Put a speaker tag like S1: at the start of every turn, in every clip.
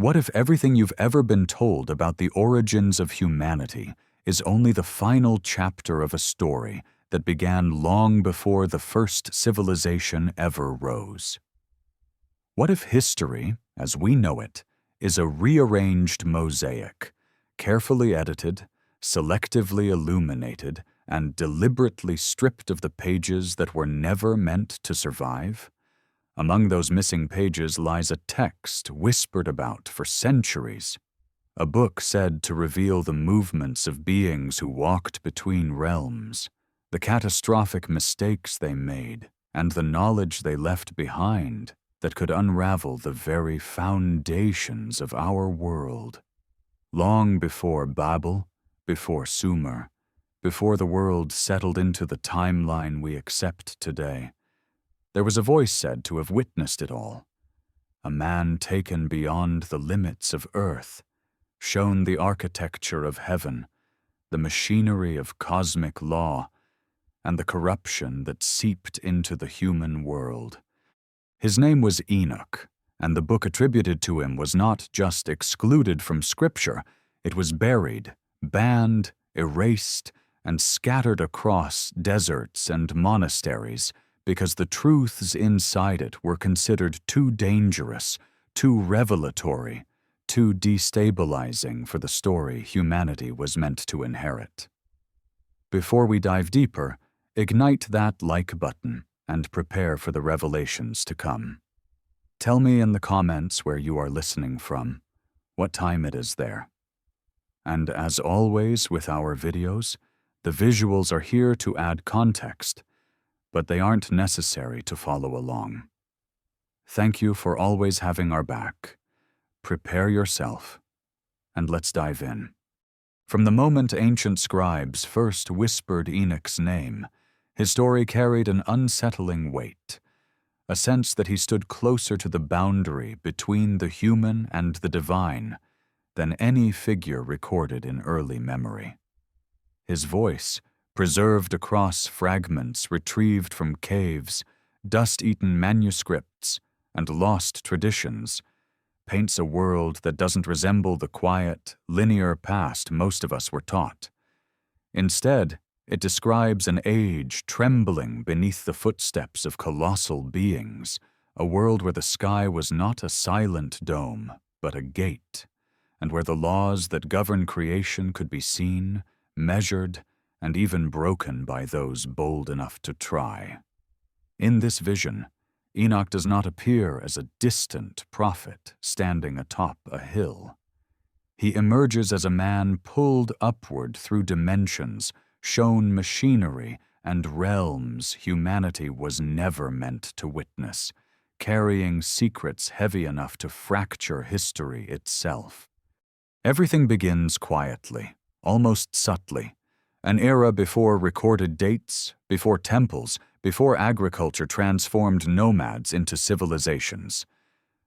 S1: What if everything you've ever been told about the origins of humanity is only the final chapter of a story that began long before the first civilization ever rose? What if history, as we know it, is a rearranged mosaic, carefully edited, selectively illuminated, and deliberately stripped of the pages that were never meant to survive? Among those missing pages lies a text whispered about for centuries, a book said to reveal the movements of beings who walked between realms, the catastrophic mistakes they made, and the knowledge they left behind that could unravel the very foundations of our world. Long before Babel, before Sumer, before the world settled into the timeline we accept today, there was a voice said to have witnessed it all, a man taken beyond the limits of earth, shown the architecture of heaven, the machinery of cosmic law, and the corruption that seeped into the human world. His name was Enoch, and the book attributed to him was not just excluded from Scripture, it was buried, banned, erased, and scattered across deserts and monasteries, because the truths inside it were considered too dangerous, too revelatory, too destabilizing for the story humanity was meant to inherit. Before we dive deeper, ignite that like button and prepare for the revelations to come. Tell me in the comments where you are listening from, what time it is there. And as always with our videos, the visuals are here to add context, but they aren't necessary to follow along. Thank you for always having our back. Prepare yourself, and let's dive in. From the moment ancient scribes first whispered Enoch's name, his story carried an unsettling weight, a sense that he stood closer to the boundary between the human and the divine than any figure recorded in early memory. His voice, preserved across fragments retrieved from caves, dust-eaten manuscripts, and lost traditions, paints a world that doesn't resemble the quiet, linear past most of us were taught. Instead, it describes an age trembling beneath the footsteps of colossal beings, a world where the sky was not a silent dome, but a gate, and where the laws that govern creation could be seen, measured, and even broken by those bold enough to try. In this vision, Enoch does not appear as a distant prophet standing atop a hill. He emerges as a man pulled upward through dimensions, shown machinery and realms humanity was never meant to witness, carrying secrets heavy enough to fracture history itself. Everything begins quietly, almost subtly, an era before recorded dates, before temples, before agriculture transformed nomads into civilizations.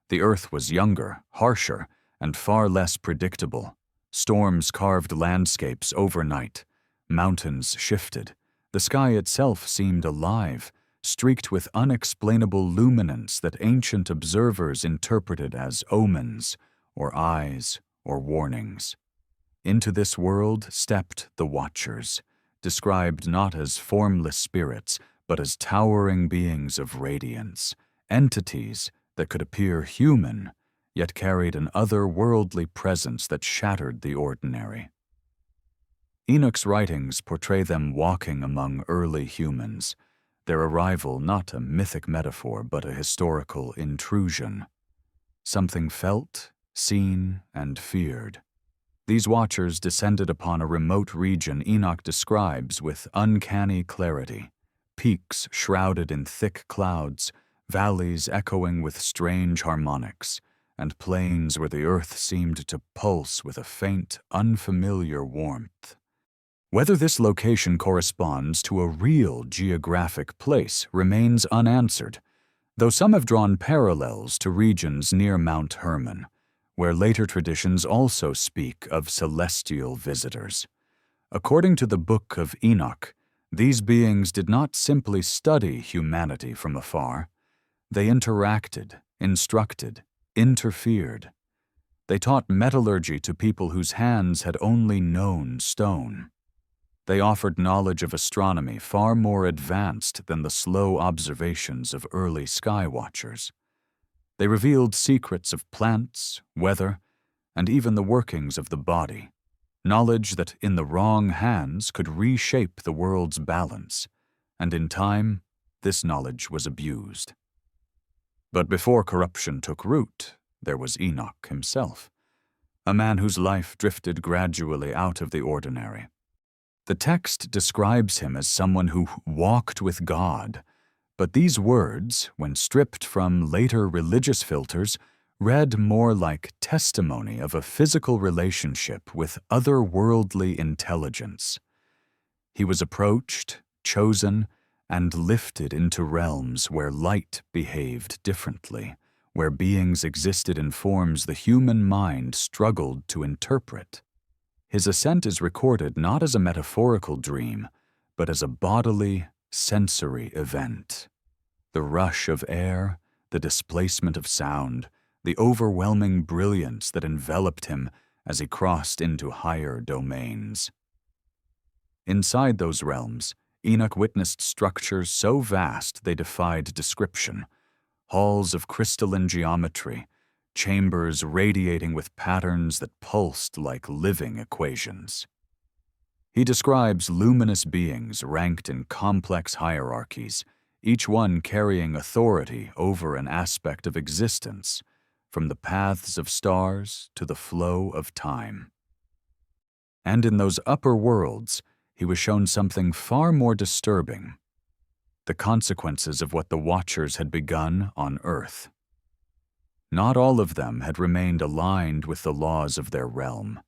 S1: The earth was younger, harsher, and far less predictable. Storms carved landscapes overnight. Mountains shifted. The sky itself seemed alive, streaked with unexplainable luminance that ancient observers interpreted as omens, or eyes, or warnings. Into this world stepped the Watchers, described not as formless spirits, but as towering beings of radiance, entities that could appear human, yet carried an otherworldly presence that shattered the ordinary. Enoch's writings portray them walking among early humans, their arrival not a mythic metaphor but a historical intrusion. Something felt, seen, and feared. These Watchers descended upon a remote region Enoch describes with uncanny clarity, peaks shrouded in thick clouds, valleys echoing with strange harmonics, and plains where the earth seemed to pulse with a faint, unfamiliar warmth. Whether this location corresponds to a real geographic place remains unanswered, though some have drawn parallels to regions near Mount Hermon, where later traditions also speak of celestial visitors. According to the Book of Enoch, these beings did not simply study humanity from afar. They interacted, instructed, interfered. They taught metallurgy to people whose hands had only known stone. They offered knowledge of astronomy far more advanced than the slow observations of early sky watchers. They revealed secrets of plants, weather, and even the workings of the body, knowledge that in the wrong hands could reshape the world's balance, and in time, this knowledge was abused. But before corruption took root, there was Enoch himself, a man whose life drifted gradually out of the ordinary. The text describes him as someone who walked with God, but these words, when stripped from later religious filters, read more like testimony of a physical relationship with otherworldly intelligence. He was approached, chosen, and lifted into realms where light behaved differently, where beings existed in forms the human mind struggled to interpret. His ascent is recorded not as a metaphorical dream, but as a bodily, sensory event. The rush of air, the displacement of sound, the overwhelming brilliance that enveloped him as he crossed into higher domains. Inside those realms, Enoch witnessed structures so vast they defied description, halls of crystalline geometry, chambers radiating with patterns that pulsed like living equations. He describes luminous beings ranked in complex hierarchies, each one carrying authority over an aspect of existence, from the paths of stars to the flow of time. And in those upper worlds, he was shown something far more disturbing: the consequences of what the Watchers had begun on Earth. Not all of them had remained aligned with the laws of their realm.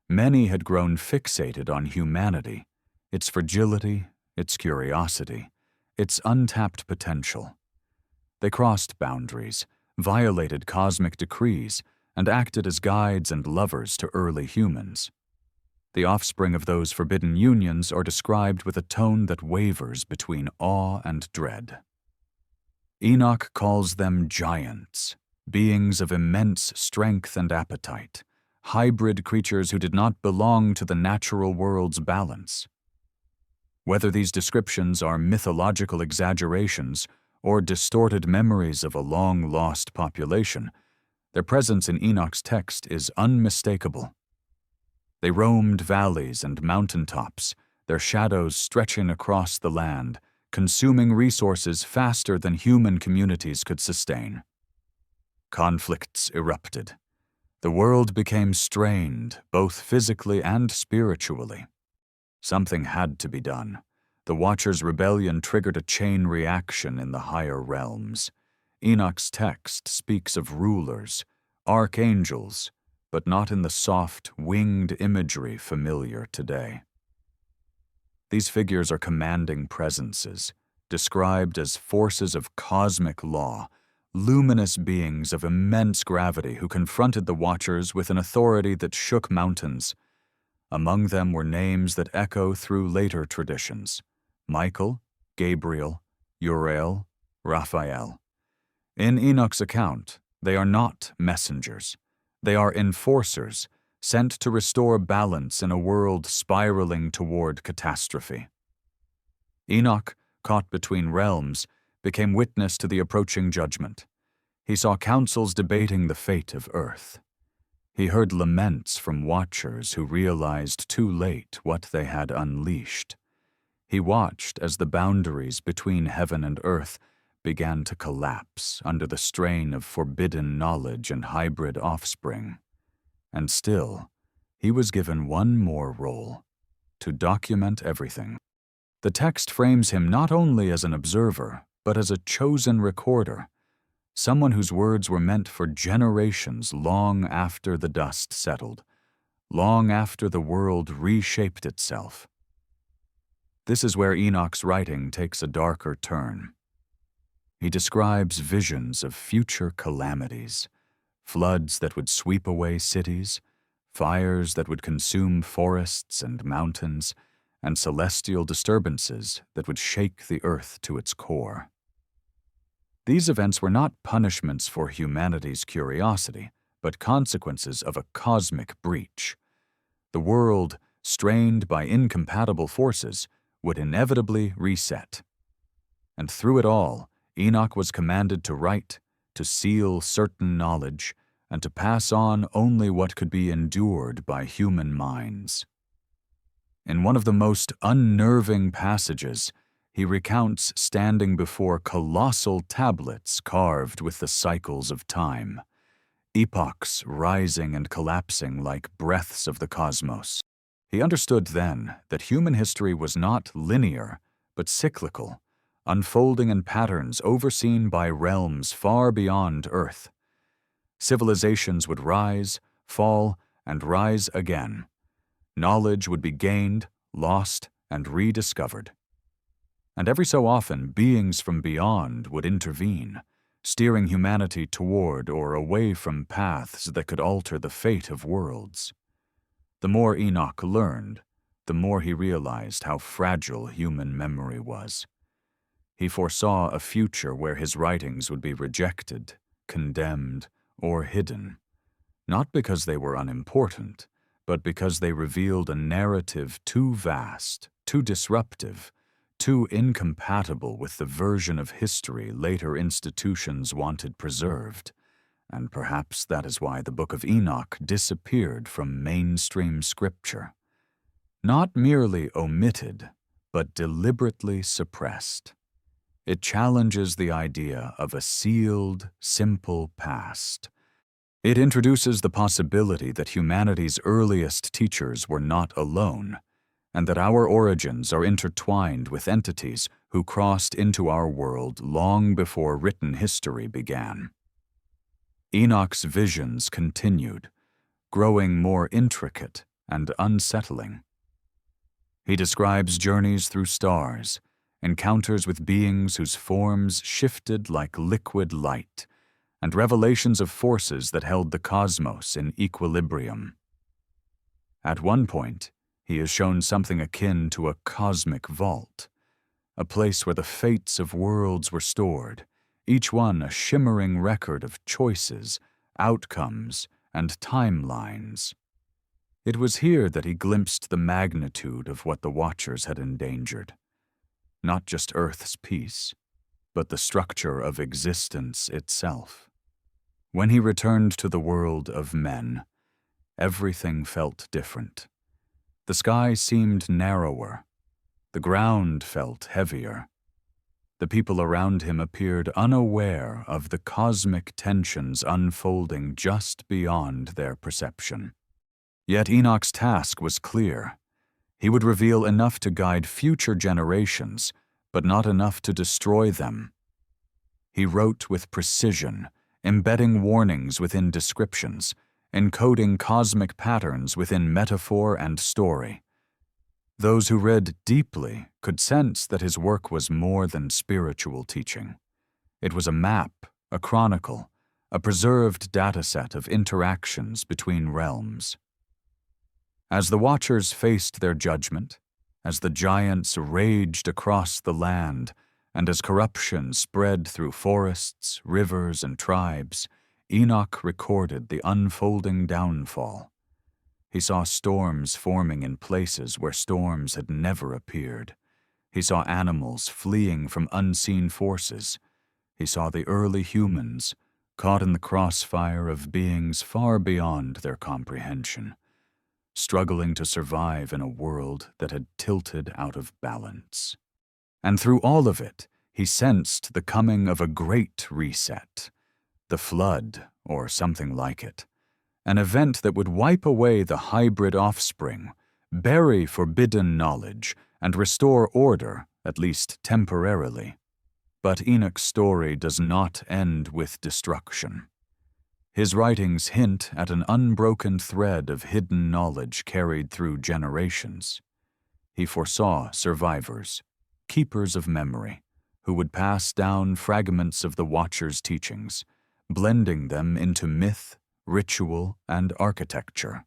S1: Many had grown fixated on humanity, its fragility, its curiosity, its untapped potential. They crossed boundaries, violated cosmic decrees, and acted as guides and lovers to early humans. The offspring of those forbidden unions are described with a tone that wavers between awe and dread. Enoch calls them giants, beings of immense strength and appetite, hybrid creatures who did not belong to the natural world's balance. Whether these descriptions are mythological exaggerations or distorted memories of a long-lost population, their presence in Enoch's text is unmistakable. They roamed valleys and mountaintops, their shadows stretching across the land, consuming resources faster than human communities could sustain. Conflicts erupted. The world became strained, both physically and spiritually. Something had to be done. The Watchers' rebellion triggered a chain reaction in the higher realms. Enoch's text speaks of rulers, archangels, but not in the soft, winged imagery familiar today. These figures are commanding presences, described as forces of cosmic law, luminous beings of immense gravity who confronted the Watchers with an authority that shook mountains. Among them were names that echo through later traditions: Michael, Gabriel, Uriel, Raphael. In Enoch's account, they are not messengers. They are enforcers, sent to restore balance in a world spiraling toward catastrophe. Enoch, caught between realms, became witness to the approaching judgment. He saw councils debating the fate of Earth. He heard laments from Watchers who realized too late what they had unleashed. He watched as the boundaries between heaven and earth began to collapse under the strain of forbidden knowledge and hybrid offspring. And still, he was given one more role: to document everything. The text frames him not only as an observer, but as a chosen recorder, someone whose words were meant for generations long after the dust settled, long after the world reshaped itself. This is where Enoch's writing takes a darker turn. He describes visions of future calamities, floods that would sweep away cities, fires that would consume forests and mountains, and celestial disturbances that would shake the earth to its core. These events were not punishments for humanity's curiosity, but consequences of a cosmic breach. The world, strained by incompatible forces, would inevitably reset. And through it all, Enoch was commanded to write, to seal certain knowledge, and to pass on only what could be endured by human minds. In one of the most unnerving passages, he recounts standing before colossal tablets carved with the cycles of time, epochs rising and collapsing like breaths of the cosmos. He understood then that human history was not linear, but cyclical, unfolding in patterns overseen by realms far beyond Earth. Civilizations would rise, fall, and rise again. Knowledge would be gained, lost, and rediscovered. And every so often, beings from beyond would intervene, steering humanity toward or away from paths that could alter the fate of worlds. The more Enoch learned, the more he realized how fragile human memory was. He foresaw a future where his writings would be rejected, condemned, or hidden, not because they were unimportant, but because they revealed a narrative too vast, too disruptive, too incompatible with the version of history later institutions wanted preserved. And perhaps that is why the Book of Enoch disappeared from mainstream scripture. Not merely omitted, but deliberately suppressed. It challenges the idea of a sealed, simple past. It introduces the possibility that humanity's earliest teachers were not alone, and that our origins are intertwined with entities who crossed into our world long before written history began. Enoch's visions continued, growing more intricate and unsettling. He describes journeys through stars, encounters with beings whose forms shifted like liquid light, and revelations of forces that held the cosmos in equilibrium. At one point, he is shown something akin to a cosmic vault, a place where the fates of worlds were stored, each one a shimmering record of choices, outcomes, and timelines. It was here that he glimpsed the magnitude of what the Watchers had endangered. Not just Earth's peace, but the structure of existence itself. When he returned to the world of men, everything felt different. The sky seemed narrower. The ground felt heavier. The people around him appeared unaware of the cosmic tensions unfolding just beyond their perception. Yet Enoch's task was clear. He would reveal enough to guide future generations, but not enough to destroy them. He wrote with precision, embedding warnings within descriptions, encoding cosmic patterns within metaphor and story. Those who read deeply could sense that his work was more than spiritual teaching. It was a map, a chronicle, a preserved dataset of interactions between realms. As the Watchers faced their judgment, as the giants raged across the land, and as corruption spread through forests, rivers, and tribes, Enoch recorded the unfolding downfall. He saw storms forming in places where storms had never appeared. He saw animals fleeing from unseen forces. He saw the early humans caught in the crossfire of beings far beyond their comprehension, struggling to survive in a world that had tilted out of balance. And through all of it, he sensed the coming of a great reset, the flood, or something like it, an event that would wipe away the hybrid offspring, bury forbidden knowledge, and restore order, at least temporarily. But Enoch's story does not end with destruction. His writings hint at an unbroken thread of hidden knowledge carried through generations. He foresaw survivors, keepers of memory, who would pass down fragments of the Watchers' teachings, blending them into myth, ritual, and architecture.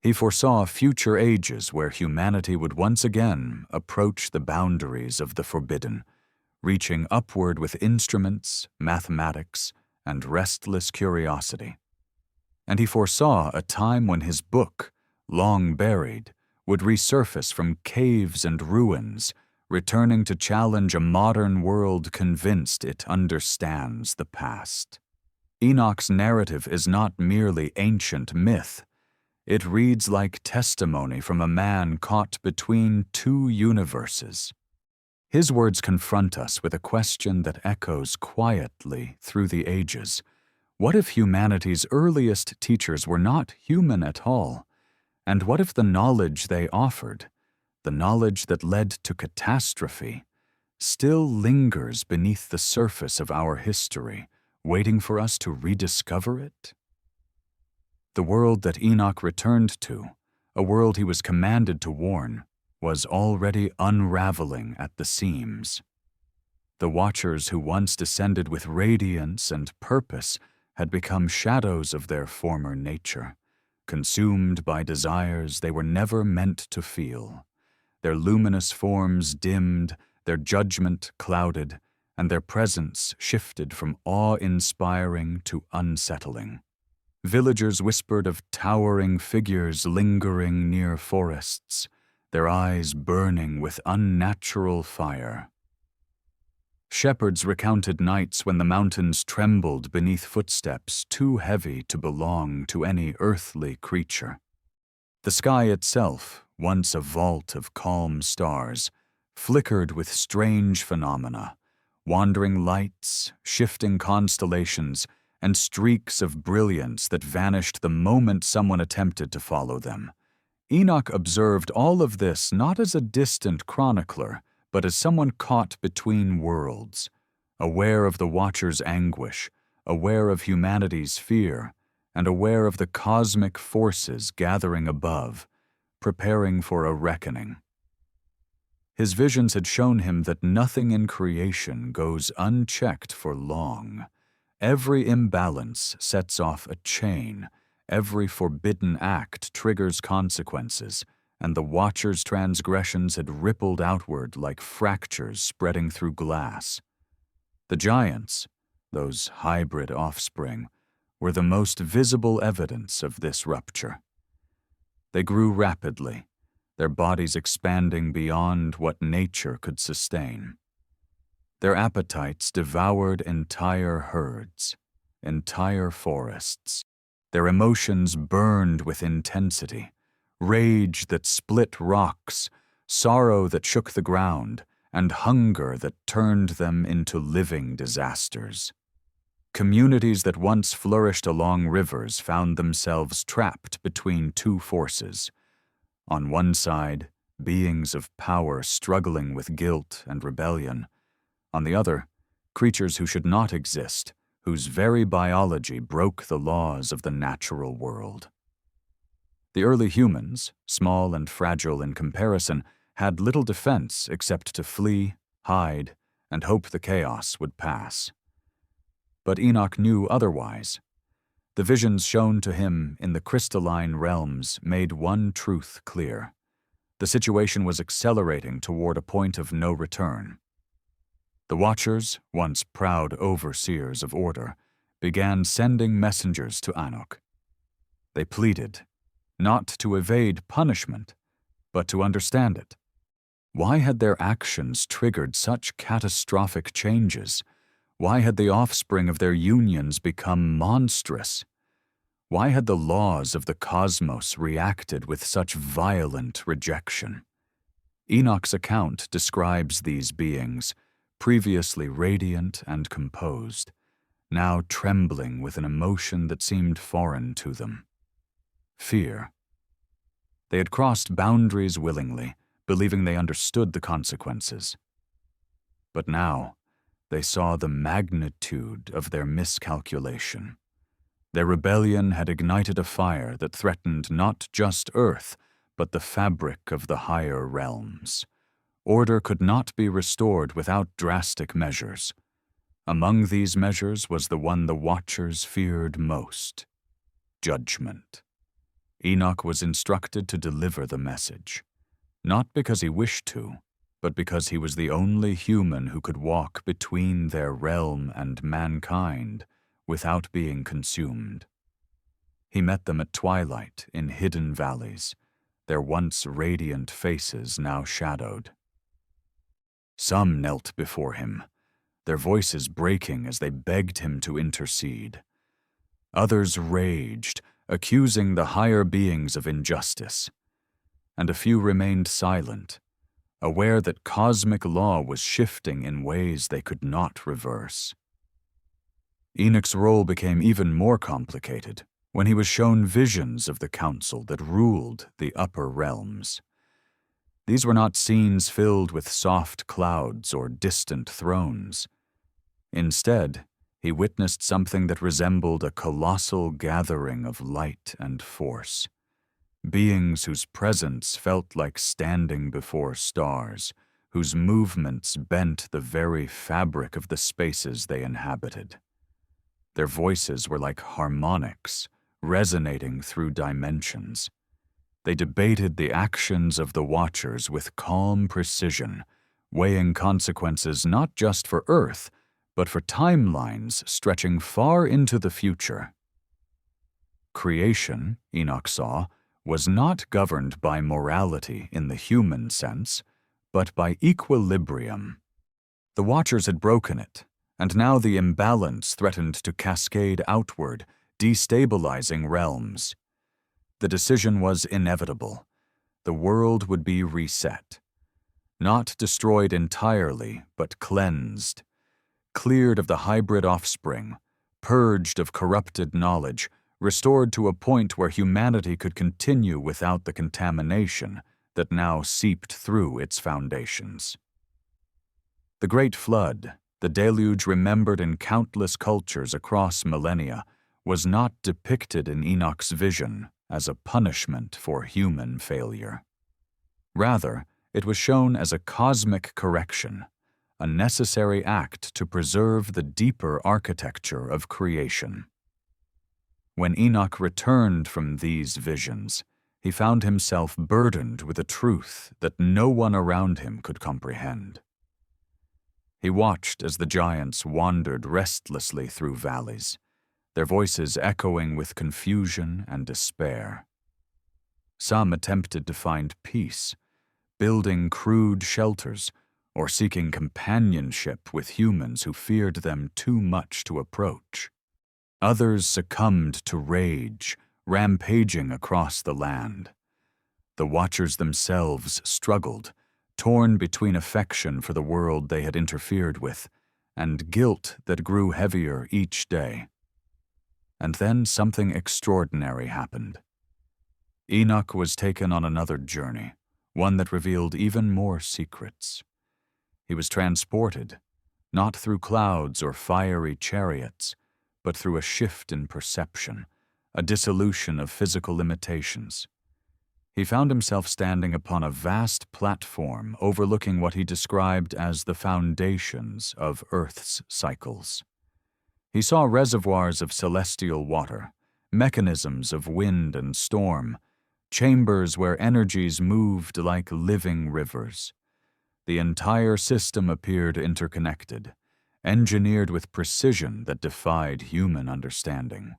S1: He foresaw future ages where humanity would once again approach the boundaries of the forbidden, reaching upward with instruments, mathematics, and restless curiosity. and he foresaw a time when his book, long buried, would resurface from caves and ruins, returning to challenge a modern world convinced it understands the past. Enoch's narrative is not merely ancient myth. It reads like testimony from a man caught between two universes. His words confront us with a question that echoes quietly through the ages. What if humanity's earliest teachers were not human at all? And what if the knowledge they offered, the knowledge that led to catastrophe, still lingers beneath the surface of our history, waiting for us to rediscover it? The world that Enoch returned to, a world he was commanded to warn, was already unraveling at the seams. The watchers who once descended with radiance and purpose had become shadows of their former nature, consumed by desires they were never meant to feel. Their luminous forms dimmed, their judgment clouded, and their presence shifted from awe-inspiring to unsettling. Villagers whispered of towering figures lingering near forests, their eyes burning with unnatural fire. Shepherds recounted nights when the mountains trembled beneath footsteps too heavy to belong to any earthly creature. The sky itself, once a vault of calm stars, flickered with strange phenomena, wandering lights, shifting constellations, and streaks of brilliance that vanished the moment someone attempted to follow them. Enoch observed all of this not as a distant chronicler, but as someone caught between worlds, aware of the watcher's anguish, aware of humanity's fear, and aware of the cosmic forces gathering above, preparing for a reckoning. His visions had shown him that nothing in creation goes unchecked for long. Every imbalance sets off a chain, every forbidden act triggers consequences, and the watcher's transgressions had rippled outward like fractures spreading through glass. The giants, those hybrid offspring, were the most visible evidence of this rupture. They grew rapidly, their bodies expanding beyond what nature could sustain. Their appetites devoured entire herds, entire forests. Their emotions burned with intensity, rage that split rocks, sorrow that shook the ground, and hunger that turned them into living disasters. Communities that once flourished along rivers found themselves trapped between two forces. On one side, beings of power struggling with guilt and rebellion. On the other, creatures who should not exist, whose very biology broke the laws of the natural world. The early humans, small and fragile in comparison, had little defense except to flee, hide, and hope the chaos would pass. But Enoch knew otherwise. The visions shown to him in the crystalline realms made one truth clear. The situation was accelerating toward a point of no return. The Watchers, once proud overseers of order, began sending messengers to Enoch. They pleaded, not to evade punishment, but to understand it. Why had their actions triggered such catastrophic changes? Why had the offspring of their unions become monstrous? Why had the laws of the cosmos reacted with such violent rejection? Enoch's account describes these beings, previously radiant and composed, now trembling with an emotion that seemed foreign to them. Fear. They had crossed boundaries willingly, believing they understood the consequences. But now, they saw the magnitude of their miscalculation. Their rebellion had ignited a fire that threatened not just Earth, but the fabric of the higher realms. Order could not be restored without drastic measures. Among these measures was the one the Watchers feared most: judgment. Enoch was instructed to deliver the message, not because he wished to, but because he was the only human who could walk between their realm and mankind without being consumed. He met them at twilight in hidden valleys, their once radiant faces now shadowed. Some knelt before him, their voices breaking as they begged him to intercede. Others raged, accusing the higher beings of injustice. And a few remained silent, aware that cosmic law was shifting in ways they could not reverse. Enoch's role became even more complicated when he was shown visions of the council that ruled the upper realms. These were not scenes filled with soft clouds or distant thrones. Instead, he witnessed something that resembled a colossal gathering of light and force. Beings whose presence felt like standing before stars, whose movements bent the very fabric of the spaces they inhabited. Their voices were like harmonics, resonating through dimensions. They debated the actions of the Watchers with calm precision, weighing consequences not just for Earth, but for timelines stretching far into the future. Creation, Enoch saw, was not governed by morality in the human sense, but by equilibrium. The Watchers had broken it, and now the imbalance threatened to cascade outward, destabilizing realms. The decision was inevitable. The world would be reset. Not destroyed entirely, but cleansed. Cleared of the hybrid offspring, purged of corrupted knowledge, restored to a point where humanity could continue without the contamination that now seeped through its foundations. The Great Flood, the deluge remembered in countless cultures across millennia, was not depicted in Enoch's vision as a punishment for human failure. Rather, it was shown as a cosmic correction, a necessary act to preserve the deeper architecture of creation. When Enoch returned from these visions, he found himself burdened with a truth that no one around him could comprehend. He watched as the giants wandered restlessly through valleys, their voices echoing with confusion and despair. Some attempted to find peace, building crude shelters or seeking companionship with humans who feared them too much to approach. Others succumbed to rage, rampaging across the land. The Watchers themselves struggled, torn between affection for the world they had interfered with and guilt that grew heavier each day. And then something extraordinary happened. Enoch was taken on another journey, one that revealed even more secrets. He was transported, not through clouds or fiery chariots, but through a shift in perception, a dissolution of physical limitations. He found himself standing upon a vast platform overlooking what he described as the foundations of Earth's cycles. He saw reservoirs of celestial water, mechanisms of wind and storm, chambers where energies moved like living rivers. The entire system appeared interconnected, engineered with precision that defied human understanding.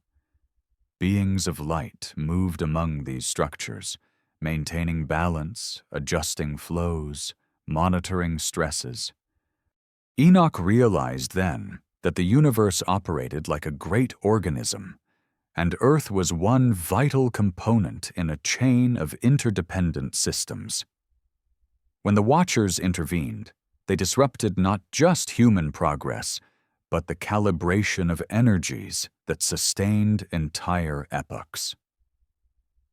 S1: Beings of light moved among these structures, maintaining balance, adjusting flows, monitoring stresses. Enoch realized then that the universe operated like a great organism, and Earth was one vital component in a chain of interdependent systems. When the Watchers intervened, they disrupted not just human progress, but the calibration of energies that sustained entire epochs.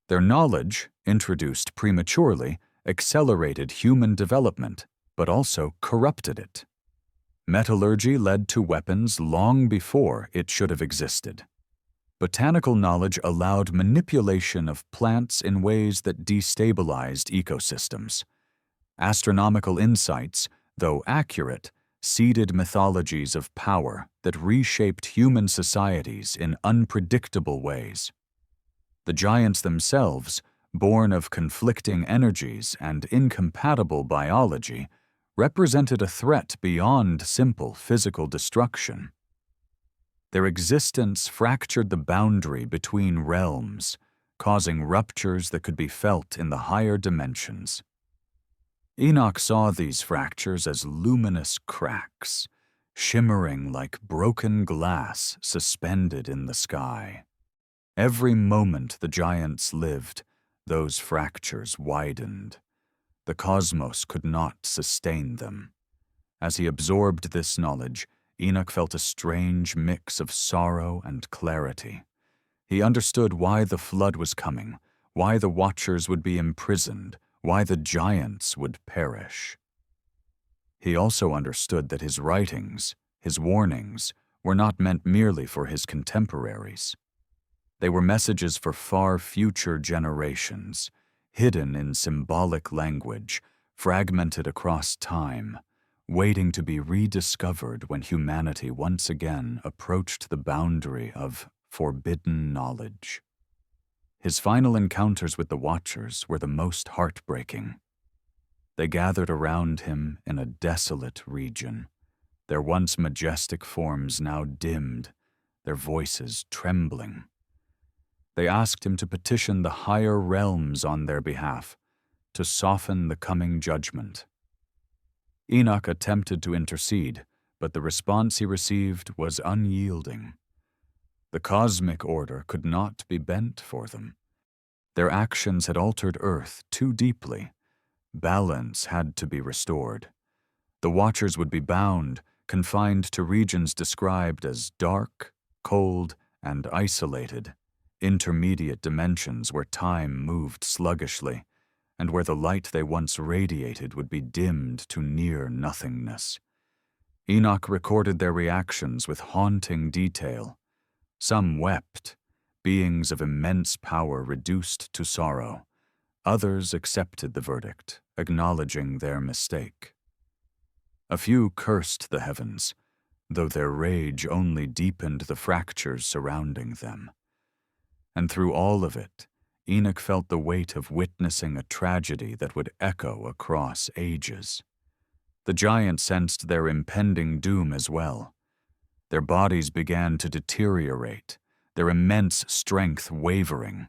S1: Their knowledge, introduced prematurely, accelerated human development, but also corrupted it. Metallurgy led to weapons long before it should have existed. Botanical knowledge allowed manipulation of plants in ways that destabilized ecosystems. Astronomical insights, though accurate, seeded mythologies of power that reshaped human societies in unpredictable ways. The giants themselves, born of conflicting energies and incompatible biology, represented a threat beyond simple physical destruction. Their existence fractured the boundary between realms, causing ruptures that could be felt in the higher dimensions. Enoch saw these fractures as luminous cracks, shimmering like broken glass suspended in the sky. Every moment the giants lived, those fractures widened. The cosmos could not sustain them. As he absorbed this knowledge, Enoch felt a strange mix of sorrow and clarity. He understood why the flood was coming, why the Watchers would be imprisoned, why the giants would perish. He also understood that his writings, his warnings, were not meant merely for his contemporaries. They were messages for far future generations, hidden in symbolic language, fragmented across time, waiting to be rediscovered when humanity once again approached the boundary of forbidden knowledge. His final encounters with the Watchers were the most heartbreaking. They gathered around him in a desolate region, their once majestic forms now dimmed, their voices trembling. They asked him to petition the higher realms on their behalf, to soften the coming judgment. Enoch attempted to intercede, but the response he received was unyielding. The cosmic order could not be bent for them. Their actions had altered Earth too deeply. Balance had to be restored. The Watchers would be bound, confined to regions described as dark, cold, and isolated, intermediate dimensions where time moved sluggishly, and where the light they once radiated would be dimmed to near nothingness. Enoch recorded their reactions with haunting detail. Some wept, beings of immense power reduced to sorrow. Others accepted the verdict, acknowledging their mistake. A few cursed the heavens, though their rage only deepened the fractures surrounding them. And through all of it, Enoch felt the weight of witnessing a tragedy that would echo across ages. The giants sensed their impending doom as well. Their bodies began to deteriorate, their immense strength wavering.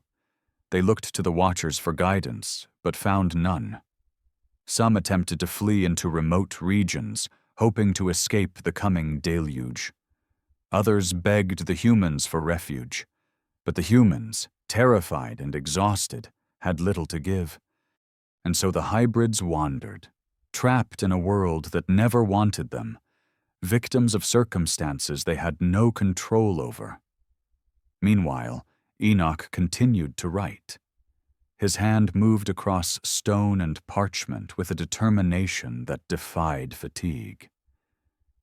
S1: They looked to the Watchers for guidance, but found none. Some attempted to flee into remote regions, hoping to escape the coming deluge. Others begged the humans for refuge, but the humans, terrified and exhausted, had little to give. And so the hybrids wandered, trapped in a world that never wanted them, victims of circumstances they had no control over. Meanwhile, Enoch continued to write. His hand moved across stone and parchment with a determination that defied fatigue.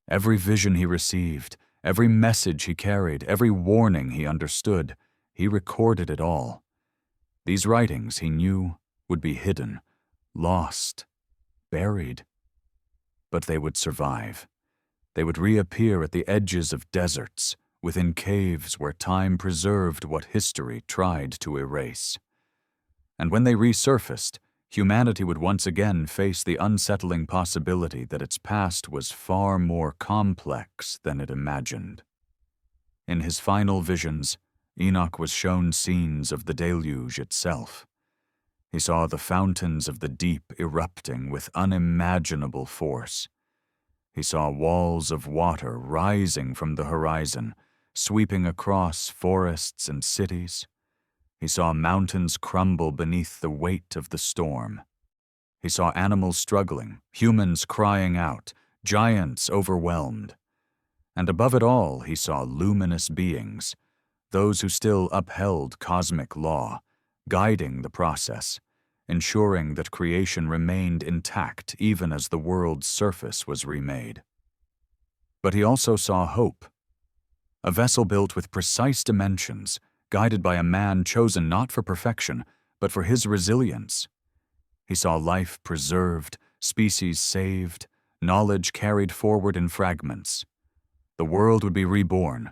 S1: Every vision he received, every message he carried, every warning he understood, he recorded it all. These writings, he knew, would be hidden, lost, buried. But they would survive. They would reappear at the edges of deserts, within caves where time preserved what history tried to erase. And when they resurfaced, humanity would once again face the unsettling possibility that its past was far more complex than it imagined. In his final visions, Enoch was shown scenes of the deluge itself. He saw the fountains of the deep erupting with unimaginable force. He saw walls of water rising from the horizon, sweeping across forests and cities. He saw mountains crumble beneath the weight of the storm. He saw animals struggling, humans crying out, giants overwhelmed. And above it all, he saw luminous beings, those who still upheld cosmic law, guiding the process, ensuring that creation remained intact even as the world's surface was remade. But he also saw hope. A vessel built with precise dimensions, guided by a man chosen not for perfection, but for his resilience. He saw life preserved, species saved, knowledge carried forward in fragments. The world would be reborn,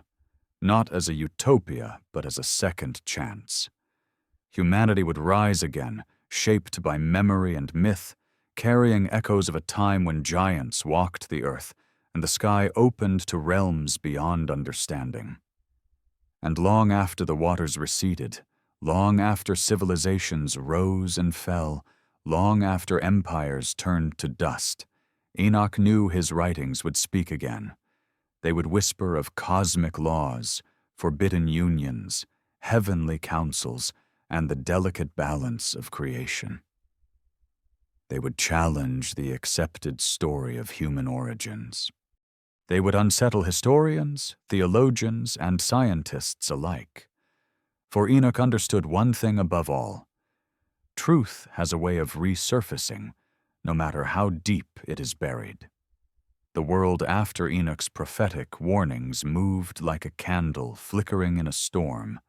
S1: not as a utopia, but as a second chance. Humanity would rise again, shaped by memory and myth, carrying echoes of a time when giants walked the earth and the sky opened to realms beyond understanding. And long after the waters receded, long after civilizations rose and fell, long after empires turned to dust, Enoch knew his writings would speak again. They would whisper of cosmic laws, forbidden unions, heavenly councils, and the delicate balance of creation. They would challenge the accepted story of human origins. They would unsettle historians, theologians, and scientists alike. For Enoch understood one thing above all: truth has a way of resurfacing, no matter how deep it is buried. The world after Enoch's prophetic warnings moved like a candle flickering in a storm,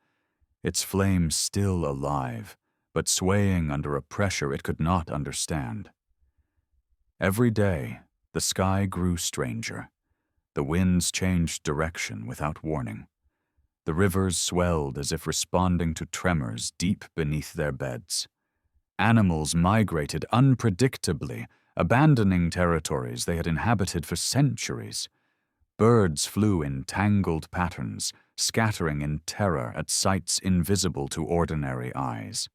S1: its flame still alive, but swaying under a pressure it could not understand. Every day, the sky grew stranger. The winds changed direction without warning. The rivers swelled as if responding to tremors deep beneath their beds. Animals migrated unpredictably, abandoning territories they had inhabited for centuries. Birds flew in tangled patterns, scattering in terror at sights invisible to ordinary eyes.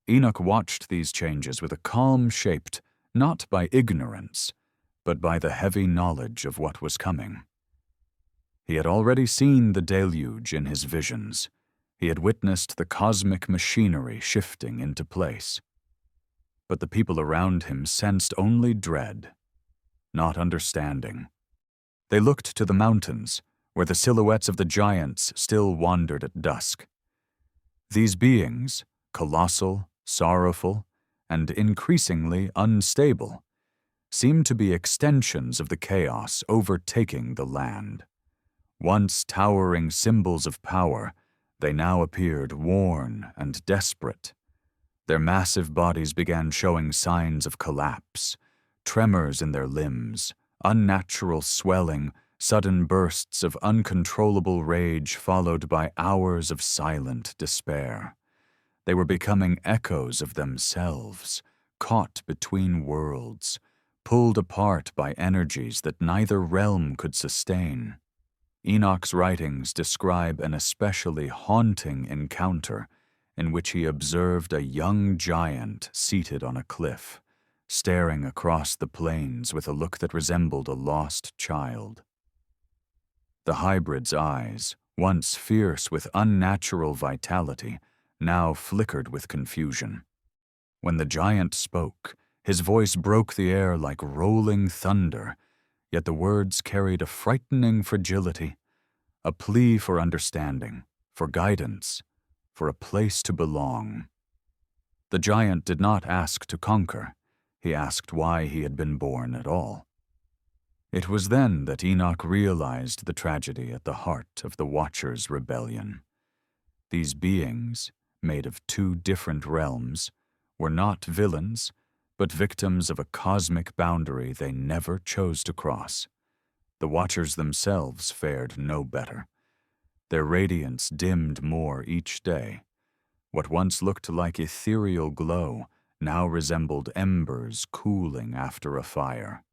S1: Enoch watched these changes with a calm shaped not by ignorance, but by the heavy knowledge of what was coming. He had already seen the deluge in his visions. He had witnessed the cosmic machinery shifting into place. But the people around him sensed only dread, not understanding. They looked to the mountains, where the silhouettes of the giants still wandered at dusk. These beings, colossal, sorrowful, and increasingly unstable, seemed to be extensions of the chaos overtaking the land. Once towering symbols of power, they now appeared worn and desperate. Their massive bodies began showing signs of collapse, tremors in their limbs, unnatural swelling, sudden bursts of uncontrollable rage followed by hours of silent despair. They were becoming echoes of themselves, caught between worlds, pulled apart by energies that neither realm could sustain. Enoch's writings describe an especially haunting encounter in which he observed a young giant seated on a cliff, staring across the plains with a look that resembled a lost child. The hybrid's eyes, once fierce with unnatural vitality, now flickered with confusion. When the giant spoke, his voice broke the air like rolling thunder, yet the words carried a frightening fragility, a plea for understanding, for guidance, for a place to belong. The giant did not ask to conquer. He asked why he had been born at all. It was then that Enoch realized the tragedy at the heart of the Watcher's rebellion. These beings, made of two different realms, were not villains, but victims of a cosmic boundary they never chose to cross. The Watchers themselves fared no better. Their radiance dimmed more each day. What once looked like ethereal glow now resembled embers cooling after a fire.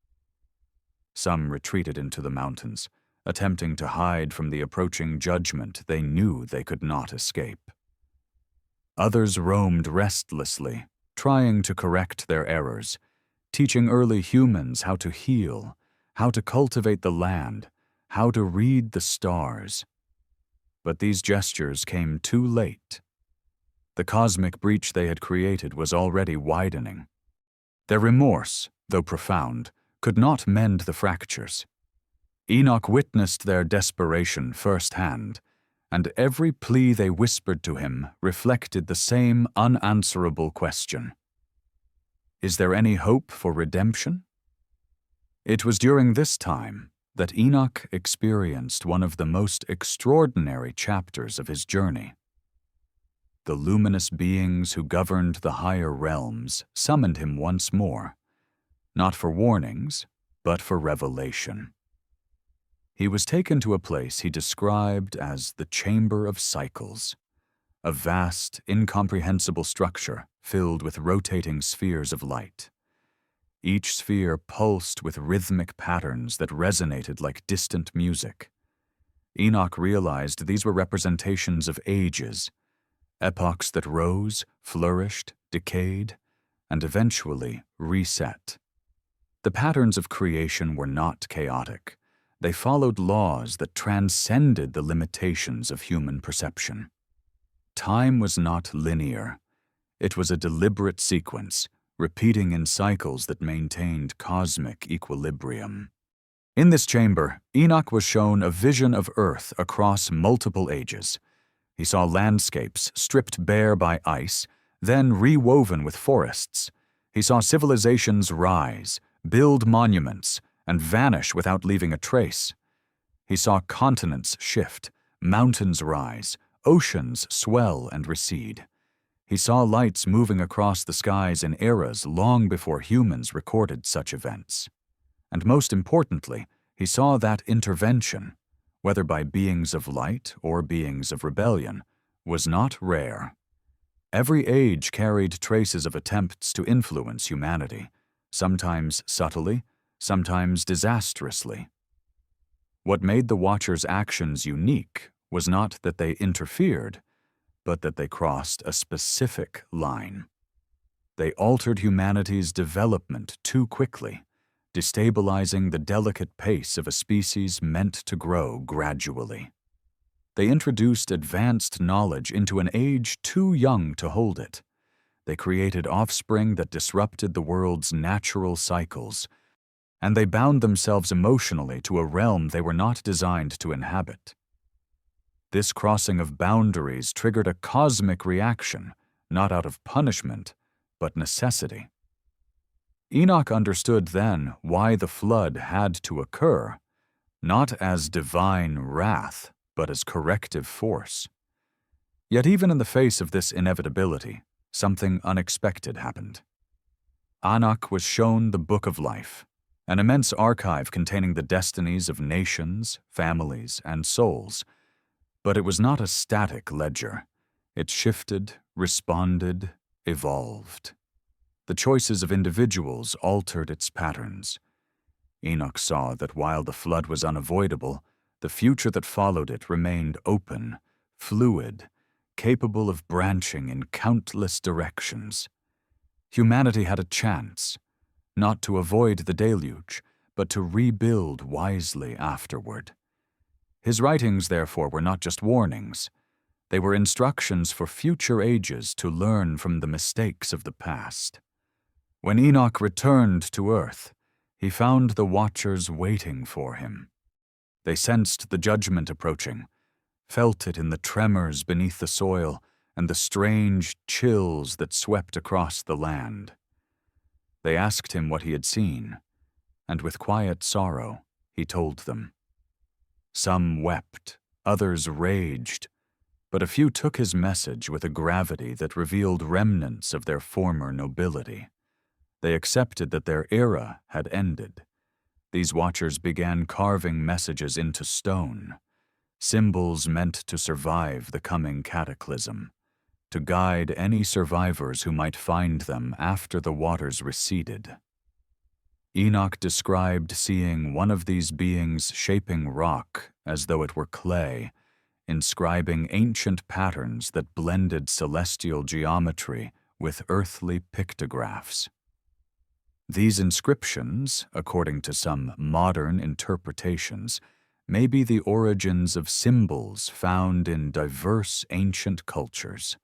S1: Some retreated into the mountains, attempting to hide from the approaching judgment they knew they could not escape. Others roamed restlessly, trying to correct their errors, teaching early humans how to heal, how to cultivate the land, how to read the stars. But these gestures came too late. The cosmic breach they had created was already widening. Their remorse, though profound, could not mend the fractures. Enoch witnessed their desperation firsthand, and every plea they whispered to him reflected the same unanswerable question. Is there any hope for redemption? It was during this time that Enoch experienced one of the most extraordinary chapters of his journey. The luminous beings who governed the higher realms summoned him once more, not for warnings, but for revelation. He was taken to a place he described as the Chamber of Cycles, a vast, incomprehensible structure filled with rotating spheres of light. Each sphere pulsed with rhythmic patterns that resonated like distant music. Enoch realized these were representations of ages, epochs that rose, flourished, decayed, and eventually reset. The patterns of creation were not chaotic. They followed laws that transcended the limitations of human perception. Time was not linear. It was a deliberate sequence, repeating in cycles that maintained cosmic equilibrium. In this chamber, Enoch was shown a vision of Earth across multiple ages. He saw landscapes stripped bare by ice, then rewoven with forests. He saw civilizations rise, build monuments, and vanish without leaving a trace. He saw continents shift, mountains rise, oceans swell and recede. He saw lights moving across the skies in eras long before humans recorded such events. And most importantly, he saw that intervention, whether by beings of light or beings of rebellion, was not rare. Every age carried traces of attempts to influence humanity, sometimes subtly, sometimes disastrously. What made the Watchers' actions unique was not that they interfered, but that they crossed a specific line. They altered humanity's development too quickly, destabilizing the delicate pace of a species meant to grow gradually. They introduced advanced knowledge into an age too young to hold it. They created offspring that disrupted the world's natural cycles, and they bound themselves emotionally to a realm they were not designed to inhabit. This crossing of boundaries triggered a cosmic reaction, not out of punishment, but necessity. Enoch understood then why the flood had to occur, not as divine wrath, but as corrective force. Yet even in the face of this inevitability, something unexpected happened. Enoch was shown the Book of Life, an immense archive containing the destinies of nations, families, and souls. But it was not a static ledger. It shifted, responded, evolved. The choices of individuals altered its patterns. Enoch saw that while the flood was unavoidable, the future that followed it remained open, fluid, capable of branching in countless directions. Humanity had a chance, not to avoid the deluge, but to rebuild wisely afterward. His writings, therefore, were not just warnings. They were instructions for future ages to learn from the mistakes of the past. When Enoch returned to Earth, he found the Watchers waiting for him. They sensed the judgment approaching, felt it in the tremors beneath the soil and the strange chills that swept across the land. They asked him what he had seen, and with quiet sorrow, he told them. Some wept, others raged, but a few took his message with a gravity that revealed remnants of their former nobility. They accepted that their era had ended. These Watchers began carving messages into stone, symbols meant to survive the coming cataclysm, to guide any survivors who might find them after the waters receded. Enoch described seeing one of these beings shaping rock as though it were clay, inscribing ancient patterns that blended celestial geometry with earthly pictographs. These inscriptions, according to some modern interpretations, may be the origins of symbols found in diverse ancient cultures.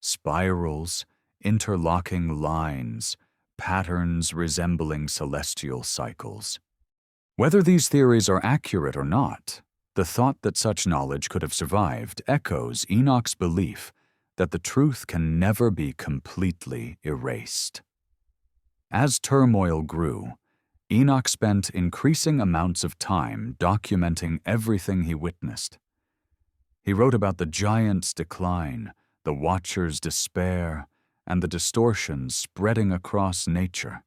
S1: Spirals, interlocking lines, patterns resembling celestial cycles. Whether these theories are accurate or not, the thought that such knowledge could have survived echoes Enoch's belief that the truth can never be completely erased. As turmoil grew, Enoch spent increasing amounts of time documenting everything he witnessed. He wrote about the giant's decline, the Watchers' despair, and the distortions spreading across nature.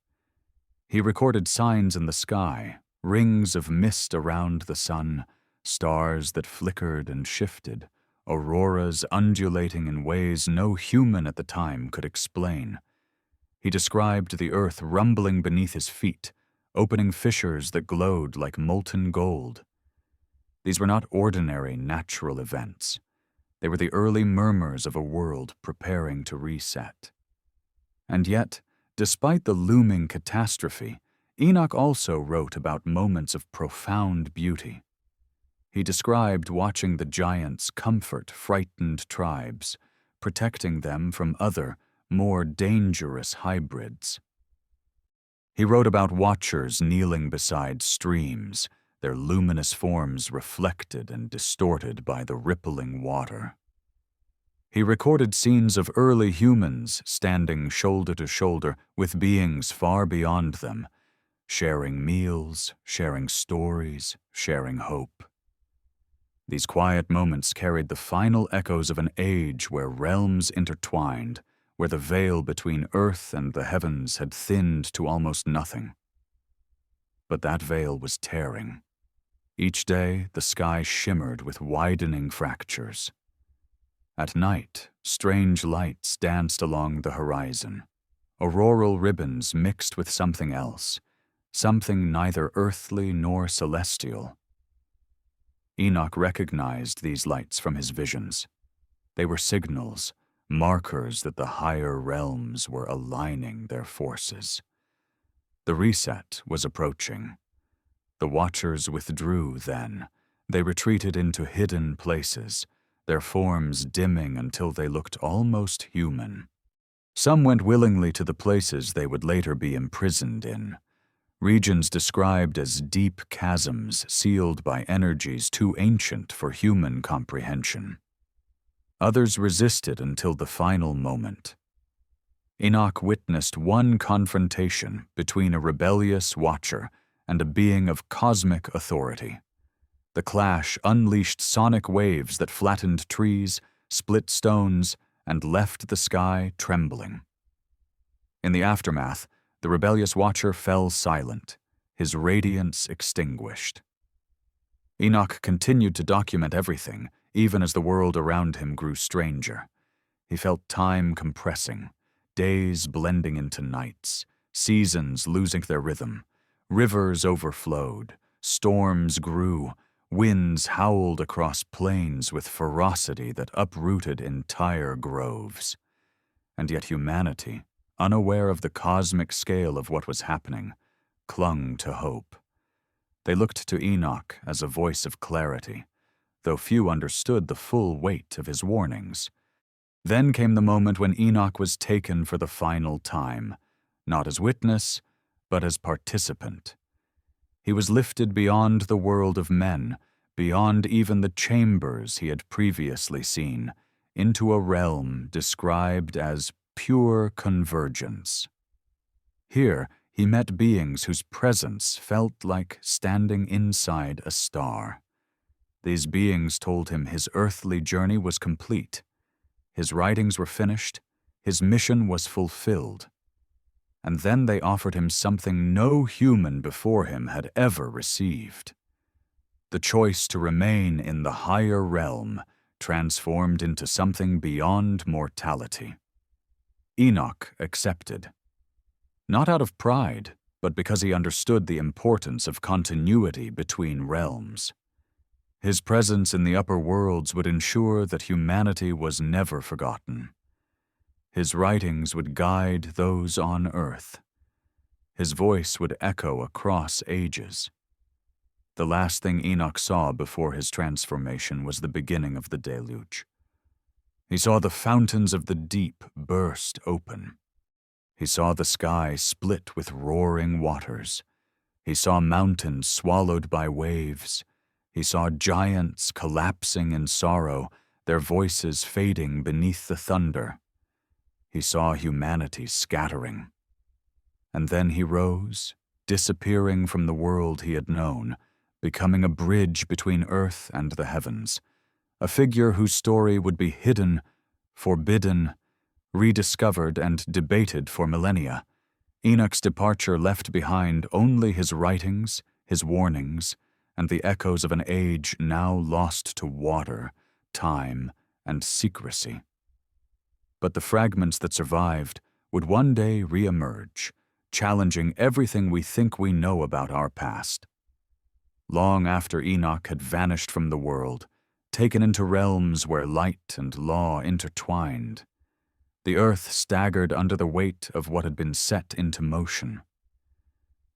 S1: He recorded signs in the sky, rings of mist around the sun, stars that flickered and shifted, auroras undulating in ways no human at the time could explain. He described the earth rumbling beneath his feet, opening fissures that glowed like molten gold. These were not ordinary natural events. They were the early murmurs of a world preparing to reset. And yet, despite the looming catastrophe, Enoch also wrote about moments of profound beauty. He described watching the giants comfort frightened tribes, protecting them from other, more dangerous hybrids. He wrote about watchers kneeling beside streams, their luminous forms reflected and distorted by the rippling water. He recorded scenes of early humans standing shoulder to shoulder with beings far beyond them, sharing meals, sharing stories, sharing hope. These quiet moments carried the final echoes of an age where realms intertwined, where the veil between earth and the heavens had thinned to almost nothing. But that veil was tearing. Each day, the sky shimmered with widening fractures. At night, strange lights danced along the horizon, auroral ribbons mixed with something else, something neither earthly nor celestial. Enoch recognized these lights from his visions. They were signals, markers that the higher realms were aligning their forces. The reset was approaching. The watchers withdrew then. They retreated into hidden places, their forms dimming until they looked almost human. Some went willingly to the places they would later be imprisoned in, regions described as deep chasms sealed by energies too ancient for human comprehension. Others resisted until the final moment. Enoch witnessed one confrontation between a rebellious watcher and a being of cosmic authority. The clash unleashed sonic waves that flattened trees, split stones, and left the sky trembling. In the aftermath, the rebellious watcher fell silent, his radiance extinguished. Enoch continued to document everything, even as the world around him grew stranger. He felt time compressing, days blending into nights, seasons losing their rhythm. Rivers overflowed, storms grew, winds howled across plains with ferocity that uprooted entire groves. And yet humanity, unaware of the cosmic scale of what was happening, clung to hope. They looked to Enoch as a voice of clarity, though few understood the full weight of his warnings. Then came the moment when Enoch was taken for the final time, not as witness, but as participant. He was lifted beyond the world of men, beyond even the chambers he had previously seen, into a realm described as pure convergence. Here, he met beings whose presence felt like standing inside a star. These beings told him his earthly journey was complete. His writings were finished, his mission was fulfilled. And then they offered him something no human before him had ever received: the choice to remain in the higher realm, transformed into something beyond mortality. Enoch accepted. Not out of pride, but because he understood the importance of continuity between realms. His presence in the upper worlds would ensure that humanity was never forgotten. His writings would guide those on earth. His voice would echo across ages. The last thing Enoch saw before his transformation was the beginning of the deluge. He saw the fountains of the deep burst open. He saw the sky split with roaring waters. He saw mountains swallowed by waves. He saw giants collapsing in sorrow, their voices fading beneath the thunder. He saw humanity scattering. And then he rose, disappearing from the world he had known, becoming a bridge between earth and the heavens, a figure whose story would be hidden, forbidden, rediscovered and debated for millennia. Enoch's departure left behind only his writings, his warnings, and the echoes of an age now lost to water, time, and secrecy. But the fragments that survived would one day re-emerge, challenging everything we think we know about our past. Long after Enoch had vanished from the world, taken into realms where light and law intertwined, the earth staggered under the weight of what had been set into motion.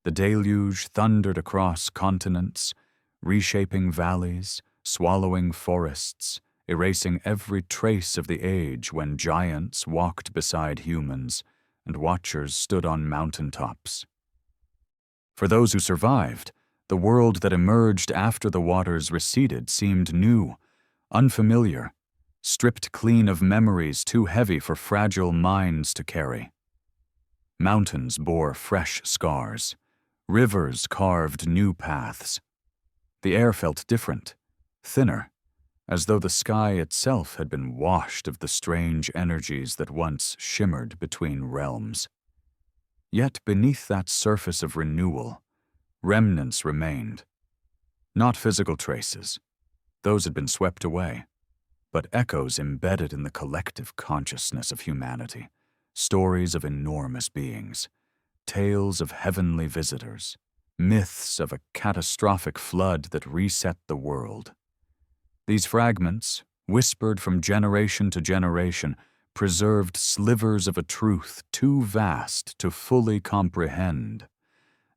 S1: The deluge thundered across continents, reshaping valleys, swallowing forests, erasing every trace of the age when giants walked beside humans and watchers stood on mountaintops. For those who survived, the world that emerged after the waters receded seemed new, unfamiliar, stripped clean of memories too heavy for fragile minds to carry. Mountains bore fresh scars. Rivers carved new paths. The air felt different, thinner, as though the sky itself had been washed of the strange energies that once shimmered between realms. Yet beneath that surface of renewal, remnants remained. Not physical traces. Those had been swept away, but echoes embedded in the collective consciousness of humanity, stories of enormous beings, tales of heavenly visitors, myths of a catastrophic flood that reset the world. These fragments, whispered from generation to generation, preserved slivers of a truth too vast to fully comprehend.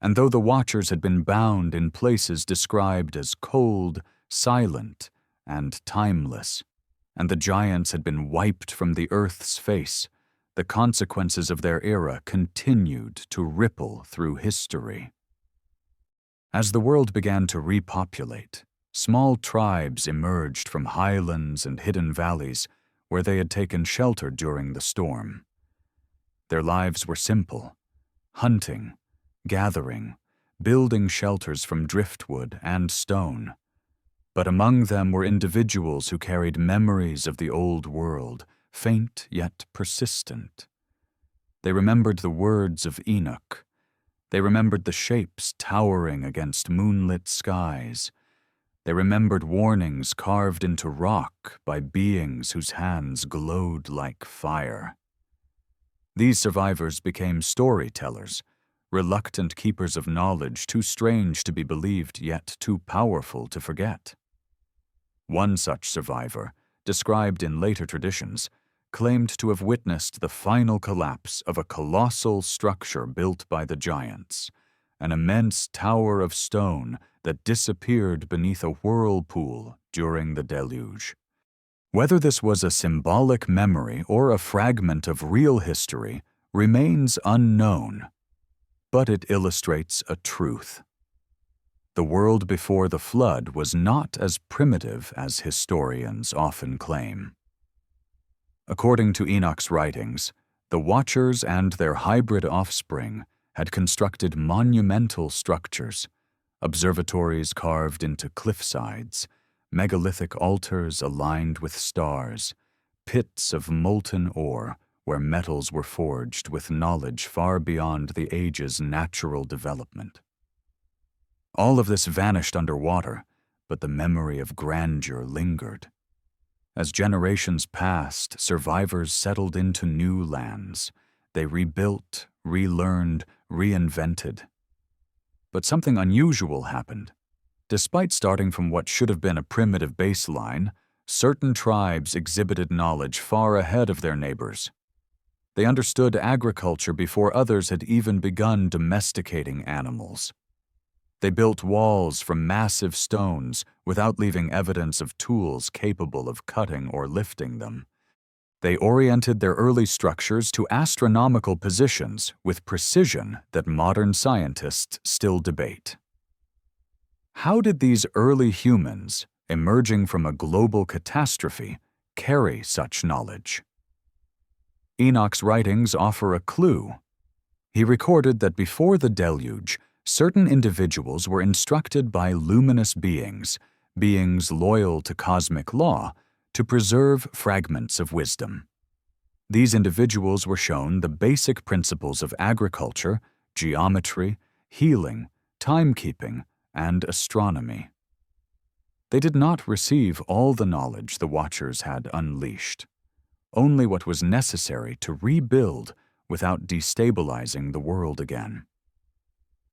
S1: And though the watchers had been bound in places described as cold, silent, and timeless, and the giants had been wiped from the earth's face, the consequences of their era continued to ripple through history. As the world began to repopulate, small tribes emerged from highlands and hidden valleys where they had taken shelter during the storm. Their lives were simple: hunting, gathering, building shelters from driftwood and stone. But among them were individuals who carried memories of the old world, faint yet persistent. They remembered the words of Enoch. They remembered the shapes towering against moonlit skies. They remembered warnings carved into rock by beings whose hands glowed like fire. These survivors became storytellers, reluctant keepers of knowledge too strange to be believed yet too powerful to forget. One such survivor, described in later traditions, claimed to have witnessed the final collapse of a colossal structure built by the giants, an immense tower of stone that disappeared beneath a whirlpool during the deluge. Whether this was a symbolic memory or a fragment of real history remains unknown, but it illustrates a truth. The world before the flood was not as primitive as historians often claim. According to Enoch's writings, the Watchers and their hybrid offspring had constructed monumental structures, observatories carved into cliffsides, megalithic altars aligned with stars, pits of molten ore where metals were forged with knowledge far beyond the age's natural development. All of this vanished underwater, but the memory of grandeur lingered. As generations passed, survivors settled into new lands. They rebuilt, relearned, reinvented. But something unusual happened. Despite starting from what should have been a primitive baseline, certain tribes exhibited knowledge far ahead of their neighbors. They understood agriculture before others had even begun domesticating animals. They built walls from massive stones without leaving evidence of tools capable of cutting or lifting them. They oriented their early structures to astronomical positions with precision that modern scientists still debate. How did these early humans, emerging from a global catastrophe, carry such knowledge? Enoch's writings offer a clue. He recorded that before the deluge, certain individuals were instructed by luminous beings, beings loyal to cosmic law, to preserve fragments of wisdom. These individuals were shown the basic principles of agriculture, geometry, healing, timekeeping, and astronomy. They did not receive all the knowledge the Watchers had unleashed, only what was necessary to rebuild without destabilizing the world again.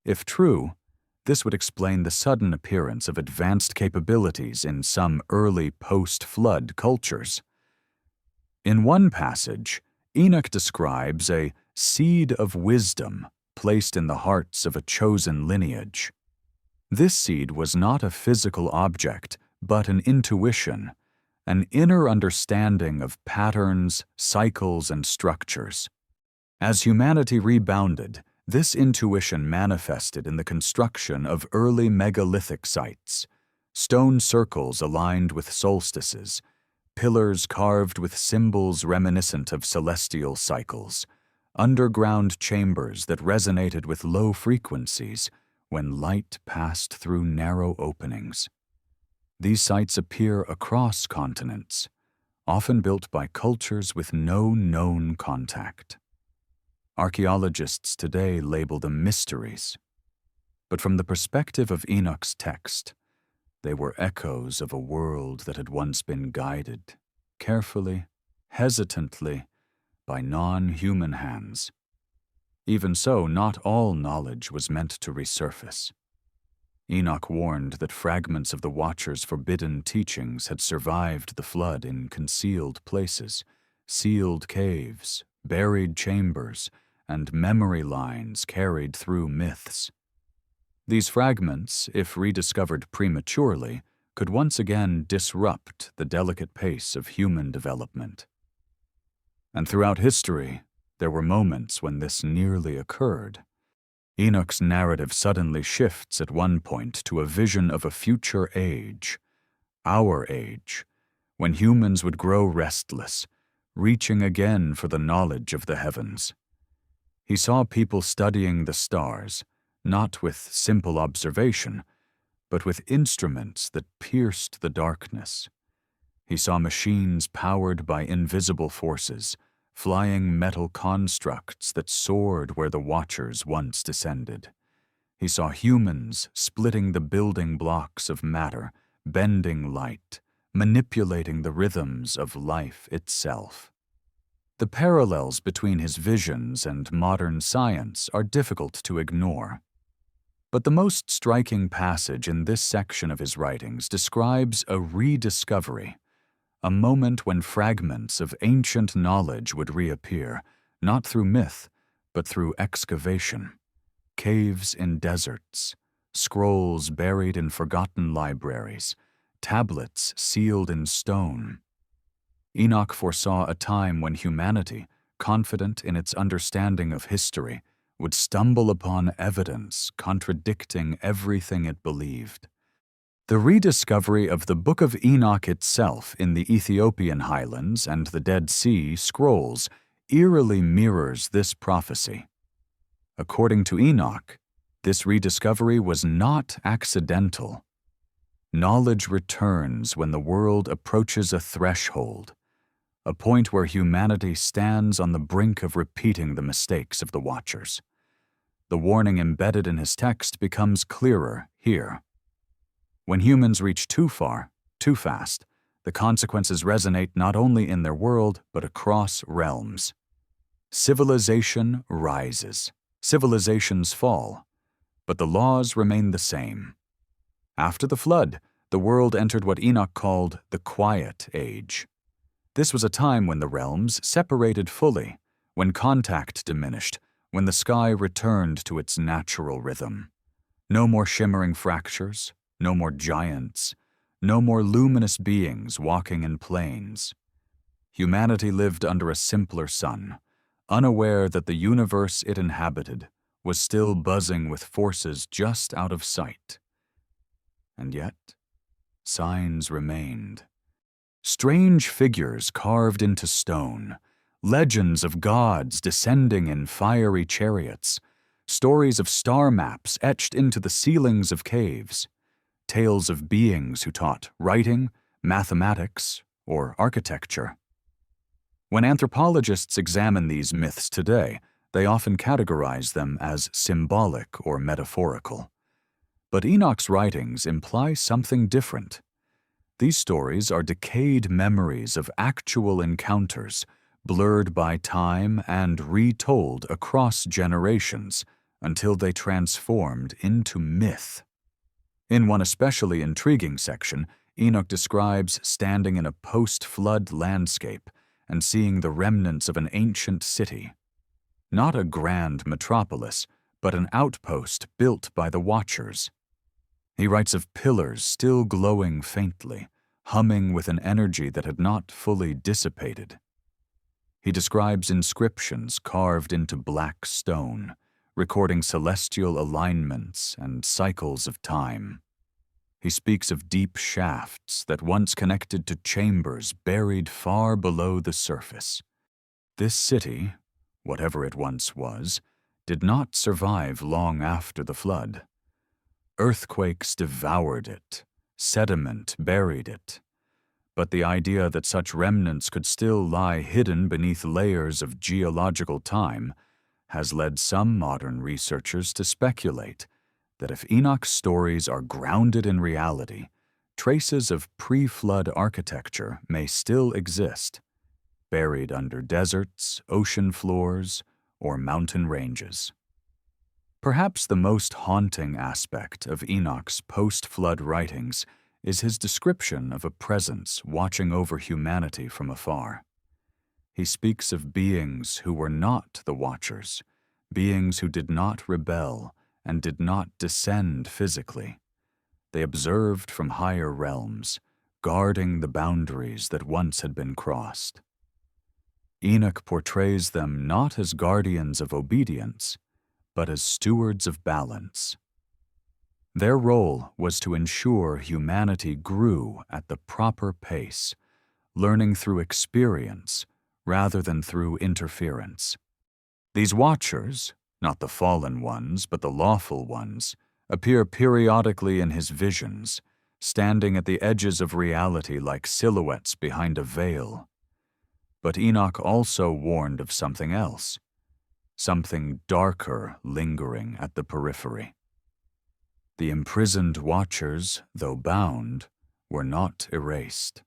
S1: If true, this would explain the sudden appearance of advanced capabilities in some early post-flood cultures. In one passage, Enoch describes a seed of wisdom placed in the hearts of a chosen lineage. This seed was not a physical object, but an intuition, an inner understanding of patterns, cycles, and structures. As humanity rebounded, this intuition manifested in the construction of early megalithic sites, stone circles aligned with solstices, pillars carved with symbols reminiscent of celestial cycles, underground chambers that resonated with low frequencies when light passed through narrow openings. These sites appear across continents, often built by cultures with no known contact. Archaeologists today label them mysteries, but from the perspective of Enoch's text, they were echoes of a world that had once been guided, carefully, hesitantly, by non-human hands. Even so, not all knowledge was meant to resurface. Enoch warned that fragments of the Watcher's forbidden teachings had survived the flood in concealed places, sealed caves, buried chambers, and memory lines carried through myths. These fragments, if rediscovered prematurely, could once again disrupt the delicate pace of human development. And throughout history, there were moments when this nearly occurred. Enoch's narrative suddenly shifts at one point to a vision of a future age, our age, when humans would grow restless, reaching again for the knowledge of the heavens. He saw people studying the stars, not with simple observation, but with instruments that pierced the darkness. He saw machines powered by invisible forces, flying metal constructs that soared where the Watchers once descended. He saw humans splitting the building blocks of matter, bending light, manipulating the rhythms of life itself. The parallels between his visions and modern science are difficult to ignore. But the most striking passage in this section of his writings describes a rediscovery, a moment when fragments of ancient knowledge would reappear, not through myth, but through excavation. Caves in deserts, scrolls buried in forgotten libraries, tablets sealed in stone. Enoch foresaw a time when humanity, confident in its understanding of history, would stumble upon evidence contradicting everything it believed. The rediscovery of the Book of Enoch itself in the Ethiopian highlands and the Dead Sea Scrolls eerily mirrors this prophecy. According to Enoch, this rediscovery was not accidental. Knowledge returns when the world approaches a threshold, a point where humanity stands on the brink of repeating the mistakes of the Watchers. The warning embedded in his text becomes clearer here. When humans reach too far, too fast, the consequences resonate not only in their world, but across realms. Civilization rises, civilizations fall, but the laws remain the same. After the flood, the world entered what Enoch called the Quiet Age. This was a time when the realms separated fully, when contact diminished, when the sky returned to its natural rhythm. No more shimmering fractures, no more giants, no more luminous beings walking in plains. Humanity lived under a simpler sun, unaware that the universe it inhabited was still buzzing with forces just out of sight. And yet, signs remained. Strange figures carved into stone, legends of gods descending in fiery chariots, stories of star maps etched into the ceilings of caves, tales of beings who taught writing, mathematics, or architecture. When anthropologists examine these myths today, they often categorize them as symbolic or metaphorical. But Enoch's writings imply something different. These stories are decayed memories of actual encounters, blurred by time and retold across generations until they transformed into myth. In one especially intriguing section, Enoch describes standing in a post-flood landscape and seeing the remnants of an ancient city. Not a grand metropolis, but an outpost built by the Watchers. He writes of pillars still glowing faintly, humming with an energy that had not fully dissipated. He describes inscriptions carved into black stone, recording celestial alignments and cycles of time. He speaks of deep shafts that once connected to chambers buried far below the surface. This city, whatever it once was, did not survive long after the flood. Earthquakes devoured it, sediment buried it. But the idea that such remnants could still lie hidden beneath layers of geological time has led some modern researchers to speculate that if Enoch's stories are grounded in reality, traces of pre-flood architecture may still exist, buried under deserts, ocean floors, or mountain ranges. Perhaps the most haunting aspect of Enoch's post-flood writings is his description of a presence watching over humanity from afar. He speaks of beings who were not the Watchers, beings who did not rebel and did not descend physically. They observed from higher realms, guarding the boundaries that once had been crossed. Enoch portrays them not as guardians of obedience, but as stewards of balance. Their role was to ensure humanity grew at the proper pace, learning through experience rather than through interference. These Watchers, not the fallen ones but the lawful ones, appear periodically in his visions, standing at the edges of reality like silhouettes behind a veil. But Enoch also warned of something else, something darker lingering at the periphery. The imprisoned Watchers, though bound, were not erased.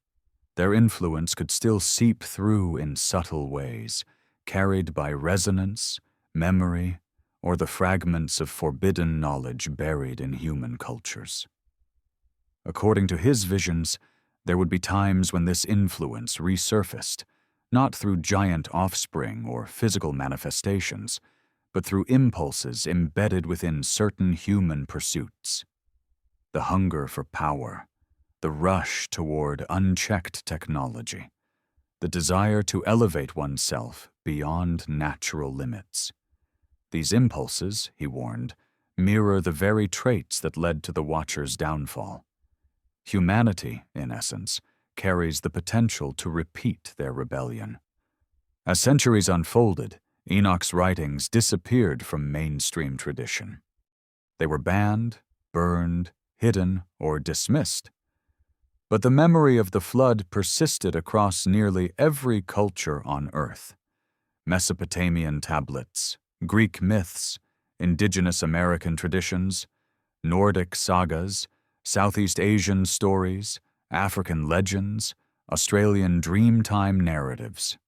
S1: Their influence could still seep through in subtle ways, carried by resonance, memory, or the fragments of forbidden knowledge buried in human cultures. According to his visions, there would be times when this influence resurfaced, not through giant offspring or physical manifestations, but through impulses embedded within certain human pursuits. The hunger for power, the rush toward unchecked technology, the desire to elevate oneself beyond natural limits. These impulses, he warned, mirror the very traits that led to the Watchers' downfall. Humanity, in essence, carries the potential to repeat their rebellion. As centuries unfolded, Enoch's writings disappeared from mainstream tradition. They were banned, burned, hidden, or dismissed. But the memory of the flood persisted across nearly every culture on Earth. Mesopotamian tablets, Greek myths, indigenous American traditions, Nordic sagas, Southeast Asian stories, African legends, Australian Dreamtime narratives.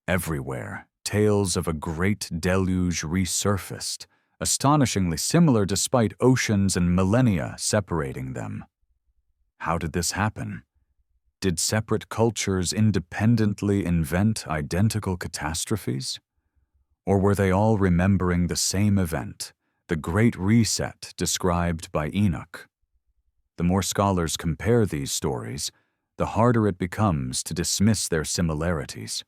S1: Everywhere, tales of a great deluge resurfaced, astonishingly similar despite oceans and millennia separating them. How did this happen? Did separate cultures independently invent identical catastrophes? Or were they all remembering the same event, the Great Reset described by Enoch? The more scholars compare these stories, the harder it becomes to dismiss their similarities.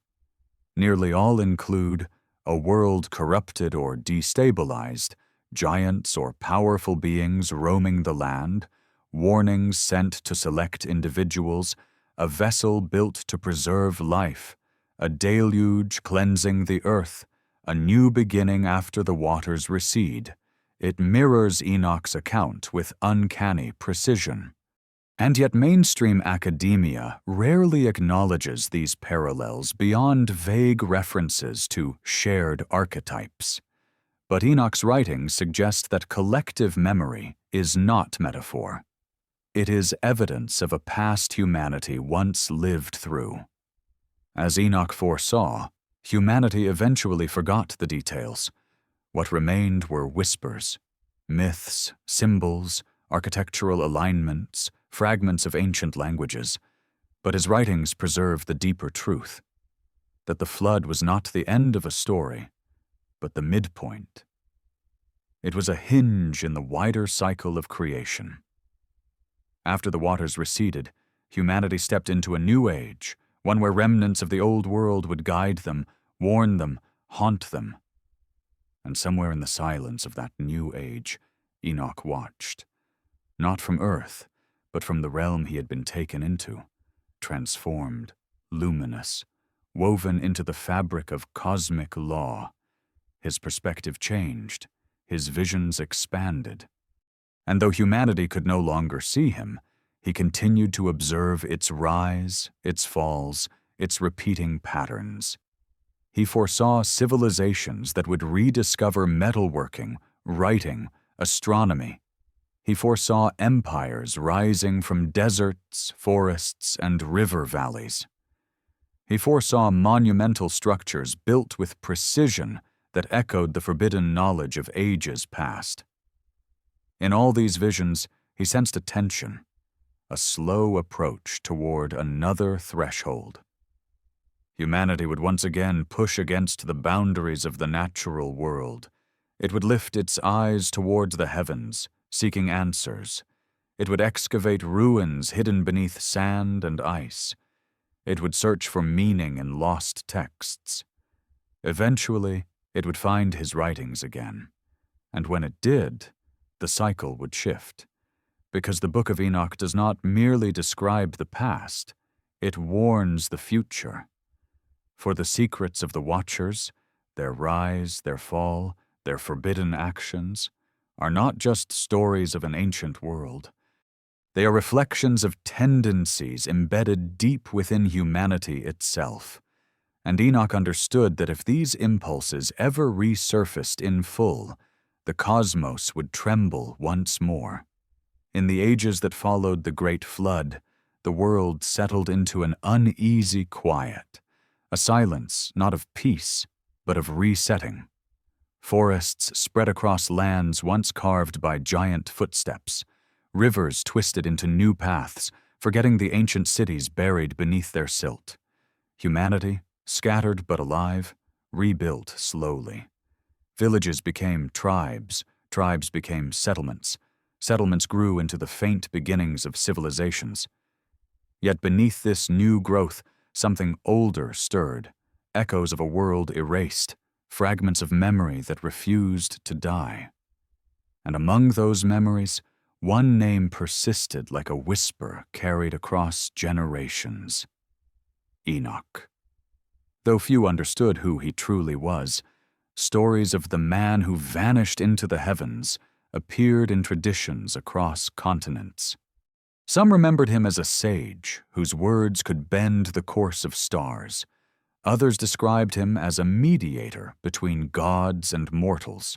S1: Nearly all include a world corrupted or destabilized, giants or powerful beings roaming the land, warnings sent to select individuals, a vessel built to preserve life, a deluge cleansing the earth, a new beginning after the waters recede. It mirrors Enoch's account with uncanny precision. And yet mainstream academia rarely acknowledges these parallels beyond vague references to shared archetypes. But Enoch's writings suggest that collective memory is not metaphor. It is evidence of a past humanity once lived through. As Enoch foresaw, Humanity eventually forgot the details. What remained were whispers, myths, symbols, architectural alignments, fragments of ancient languages. But his writings preserve the deeper truth, that the flood was not the end of a story, but the midpoint. It was a hinge in the wider cycle of creation. After the waters receded, humanity stepped into a new age, one where remnants of the old world would guide them, warn them, haunt them. And somewhere in the silence of that new age, Enoch watched, not from Earth, but from the realm he had been taken into, transformed, luminous, woven into the fabric of cosmic law. His perspective changed, his visions expanded. And though humanity could no longer see him, he continued to observe its rise, its falls, its repeating patterns. He foresaw civilizations that would rediscover metalworking, writing, astronomy. He foresaw empires rising from deserts, forests, and river valleys. He foresaw monumental structures built with precision that echoed the forbidden knowledge of ages past. In all these visions, he sensed a tension, a slow approach toward another threshold. Humanity would once again push against the boundaries of the natural world. It would lift its eyes towards the heavens, seeking answers. It would excavate ruins hidden beneath sand and ice. It would search for meaning in lost texts. Eventually, it would find his writings again. And when it did, the cycle would shift. Because the Book of Enoch does not merely describe the past, it warns the future. For the secrets of the Watchers, their rise, their fall, their forbidden actions, are not just stories of an ancient world. They are reflections of tendencies embedded deep within humanity itself. And Enoch understood that if these impulses ever resurfaced in full, the cosmos would tremble once more. In the ages that followed the Great Flood, the world settled into an uneasy quiet, a silence not of peace, but of resetting. Forests spread across lands once carved by giant footsteps. Rivers twisted into new paths, forgetting the ancient cities buried beneath their silt. Humanity, scattered but alive, rebuilt slowly. Villages became tribes, tribes became settlements. Settlements grew into the faint beginnings of civilizations. Yet beneath this new growth, something older stirred, echoes of a world erased, fragments of memory that refused to die. And among those memories, one name persisted like a whisper carried across generations: Enoch. Though few understood who he truly was, stories of the man who vanished into the heavens appeared in traditions across continents. Some remembered him as a sage whose words could bend the course of stars. Others described him as a mediator between gods and mortals.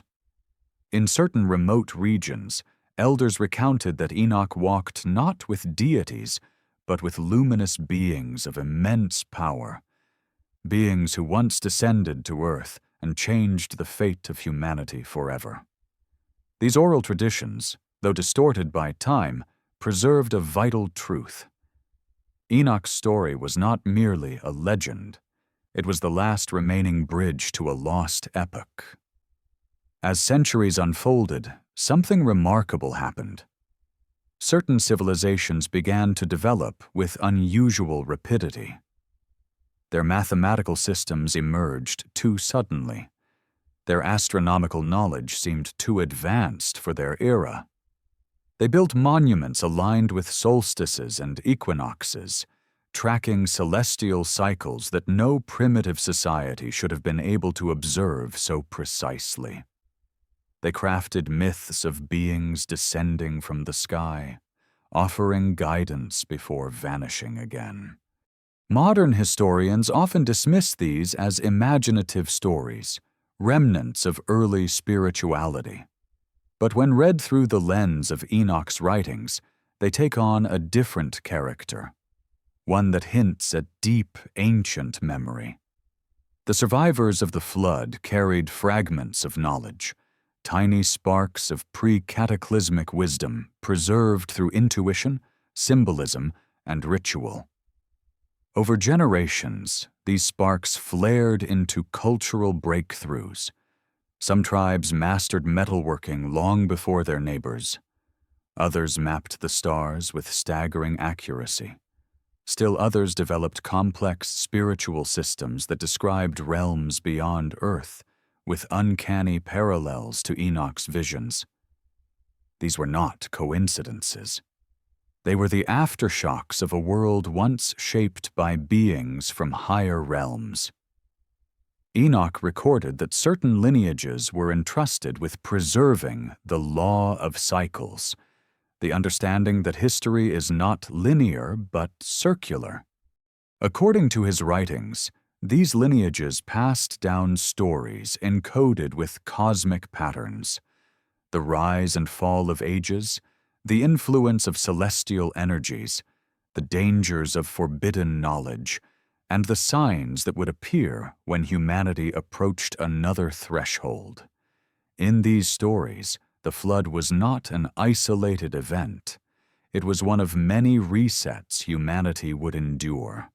S1: In certain remote regions, elders recounted that Enoch walked not with deities, but with luminous beings of immense power, beings who once descended to earth and changed the fate of humanity forever. These oral traditions, though distorted by time, preserved a vital truth. Enoch's story was not merely a legend. It was the last remaining bridge to a lost epoch. As centuries unfolded, something remarkable happened. Certain civilizations began to develop with unusual rapidity. Their mathematical systems emerged too suddenly. Their astronomical knowledge seemed too advanced for their era. They built monuments aligned with solstices and equinoxes, tracking celestial cycles that no primitive society should have been able to observe so precisely. They crafted myths of beings descending from the sky, offering guidance before vanishing again. Modern historians often dismiss these as imaginative stories, remnants of early spirituality. But when read through the lens of Enoch's writings, they take on a different character, one that hints at deep, ancient memory. The survivors of the flood carried fragments of knowledge, tiny sparks of pre-cataclysmic wisdom preserved through intuition, symbolism, and ritual. Over generations, these sparks flared into cultural breakthroughs. Some tribes mastered metalworking long before their neighbors. Others mapped the stars with staggering accuracy. Still others developed complex spiritual systems that described realms beyond Earth, with uncanny parallels to Enoch's visions. These were not coincidences. They were the aftershocks of a world once shaped by beings from higher realms. Enoch recorded that certain lineages were entrusted with preserving the law of cycles, the understanding that history is not linear but circular. According to his writings, these lineages passed down stories encoded with cosmic patterns, the rise and fall of ages, the influence of celestial energies, the dangers of forbidden knowledge, and the signs that would appear when humanity approached another threshold. In these stories, the flood was not an isolated event. It was one of many resets humanity would endure.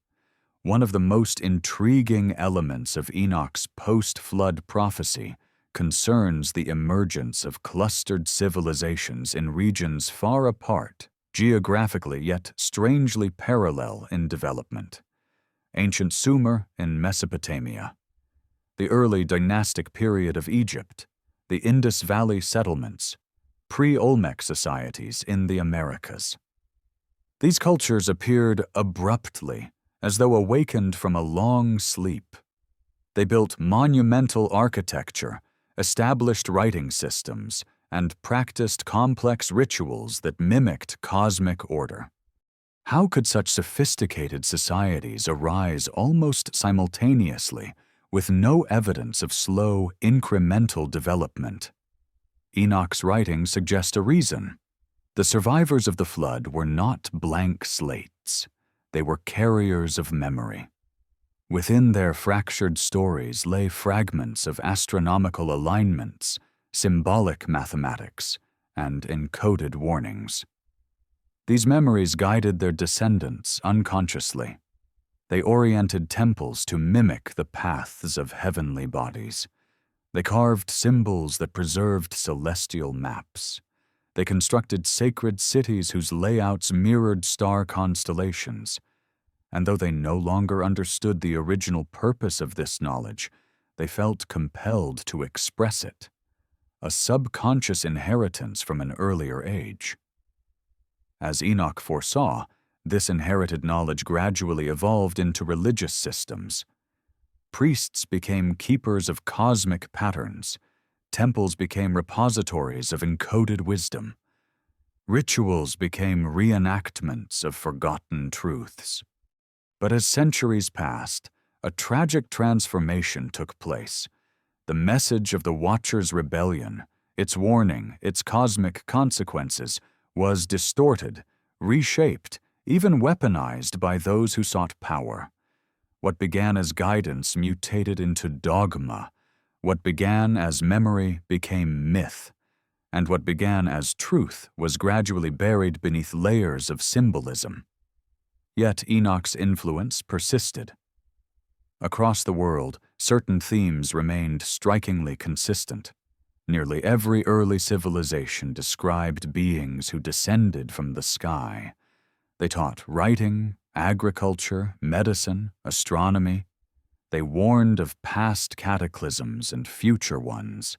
S1: One of the most intriguing elements of Enoch's post-flood prophecy concerns the emergence of clustered civilizations in regions far apart, geographically yet strangely parallel in development. Ancient Sumer in Mesopotamia, the early dynastic period of Egypt, the Indus Valley settlements, pre-Olmec societies in the Americas. These cultures appeared abruptly, as though awakened from a long sleep. They built monumental architecture, established writing systems, and practiced complex rituals that mimicked cosmic order. How could such sophisticated societies arise almost simultaneously with no evidence of slow, incremental development? Enoch's writings suggest a reason. The survivors of the flood were not blank slates. They were carriers of memory. Within their fractured stories lay fragments of astronomical alignments, symbolic mathematics, and encoded warnings. These memories guided their descendants unconsciously. They oriented temples to mimic the paths of heavenly bodies. They carved symbols that preserved celestial maps. They constructed sacred cities whose layouts mirrored star constellations. And though they no longer understood the original purpose of this knowledge, they felt compelled to express it, a subconscious inheritance from an earlier age. As Enoch foresaw, this inherited knowledge gradually evolved into religious systems. Priests became keepers of cosmic patterns. Temples became repositories of encoded wisdom. Rituals became reenactments of forgotten truths. But as centuries passed, a tragic transformation took place. The message of the Watcher's rebellion, its warning, its cosmic consequences, was distorted, reshaped, even weaponized by those who sought power. What began as guidance mutated into dogma. What began as memory became myth. And what began as truth was gradually buried beneath layers of symbolism. Yet Enoch's influence persisted. Across the world, certain themes remained strikingly consistent. Nearly every early civilization described beings who descended from the sky. They taught writing, agriculture, medicine, astronomy. They warned of past cataclysms and future ones.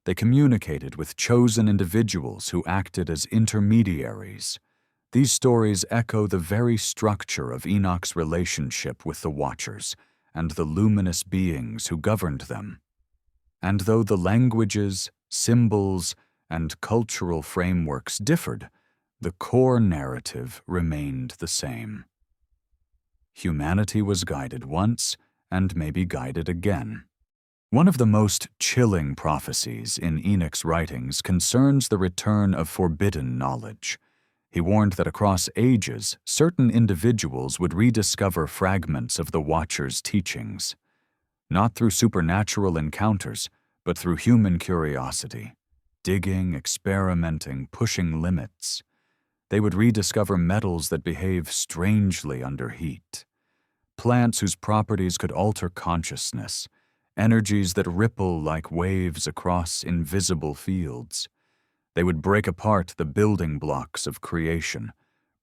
S1: They communicated with chosen individuals who acted as intermediaries. These stories echo the very structure of Enoch's relationship with the Watchers and the luminous beings who governed them. And though the languages, symbols, and cultural frameworks differed, the core narrative remained the same. Humanity was guided once and may be guided again. One of the most chilling prophecies in Enoch's writings concerns the return of forbidden knowledge. He warned that across ages, certain individuals would rediscover fragments of the Watcher's teachings. not through supernatural encounters, but through human curiosity, digging, experimenting, pushing limits. They would rediscover metals that behave strangely under heat, plants whose properties could alter consciousness, energies that ripple like waves across invisible fields. They would break apart the building blocks of creation,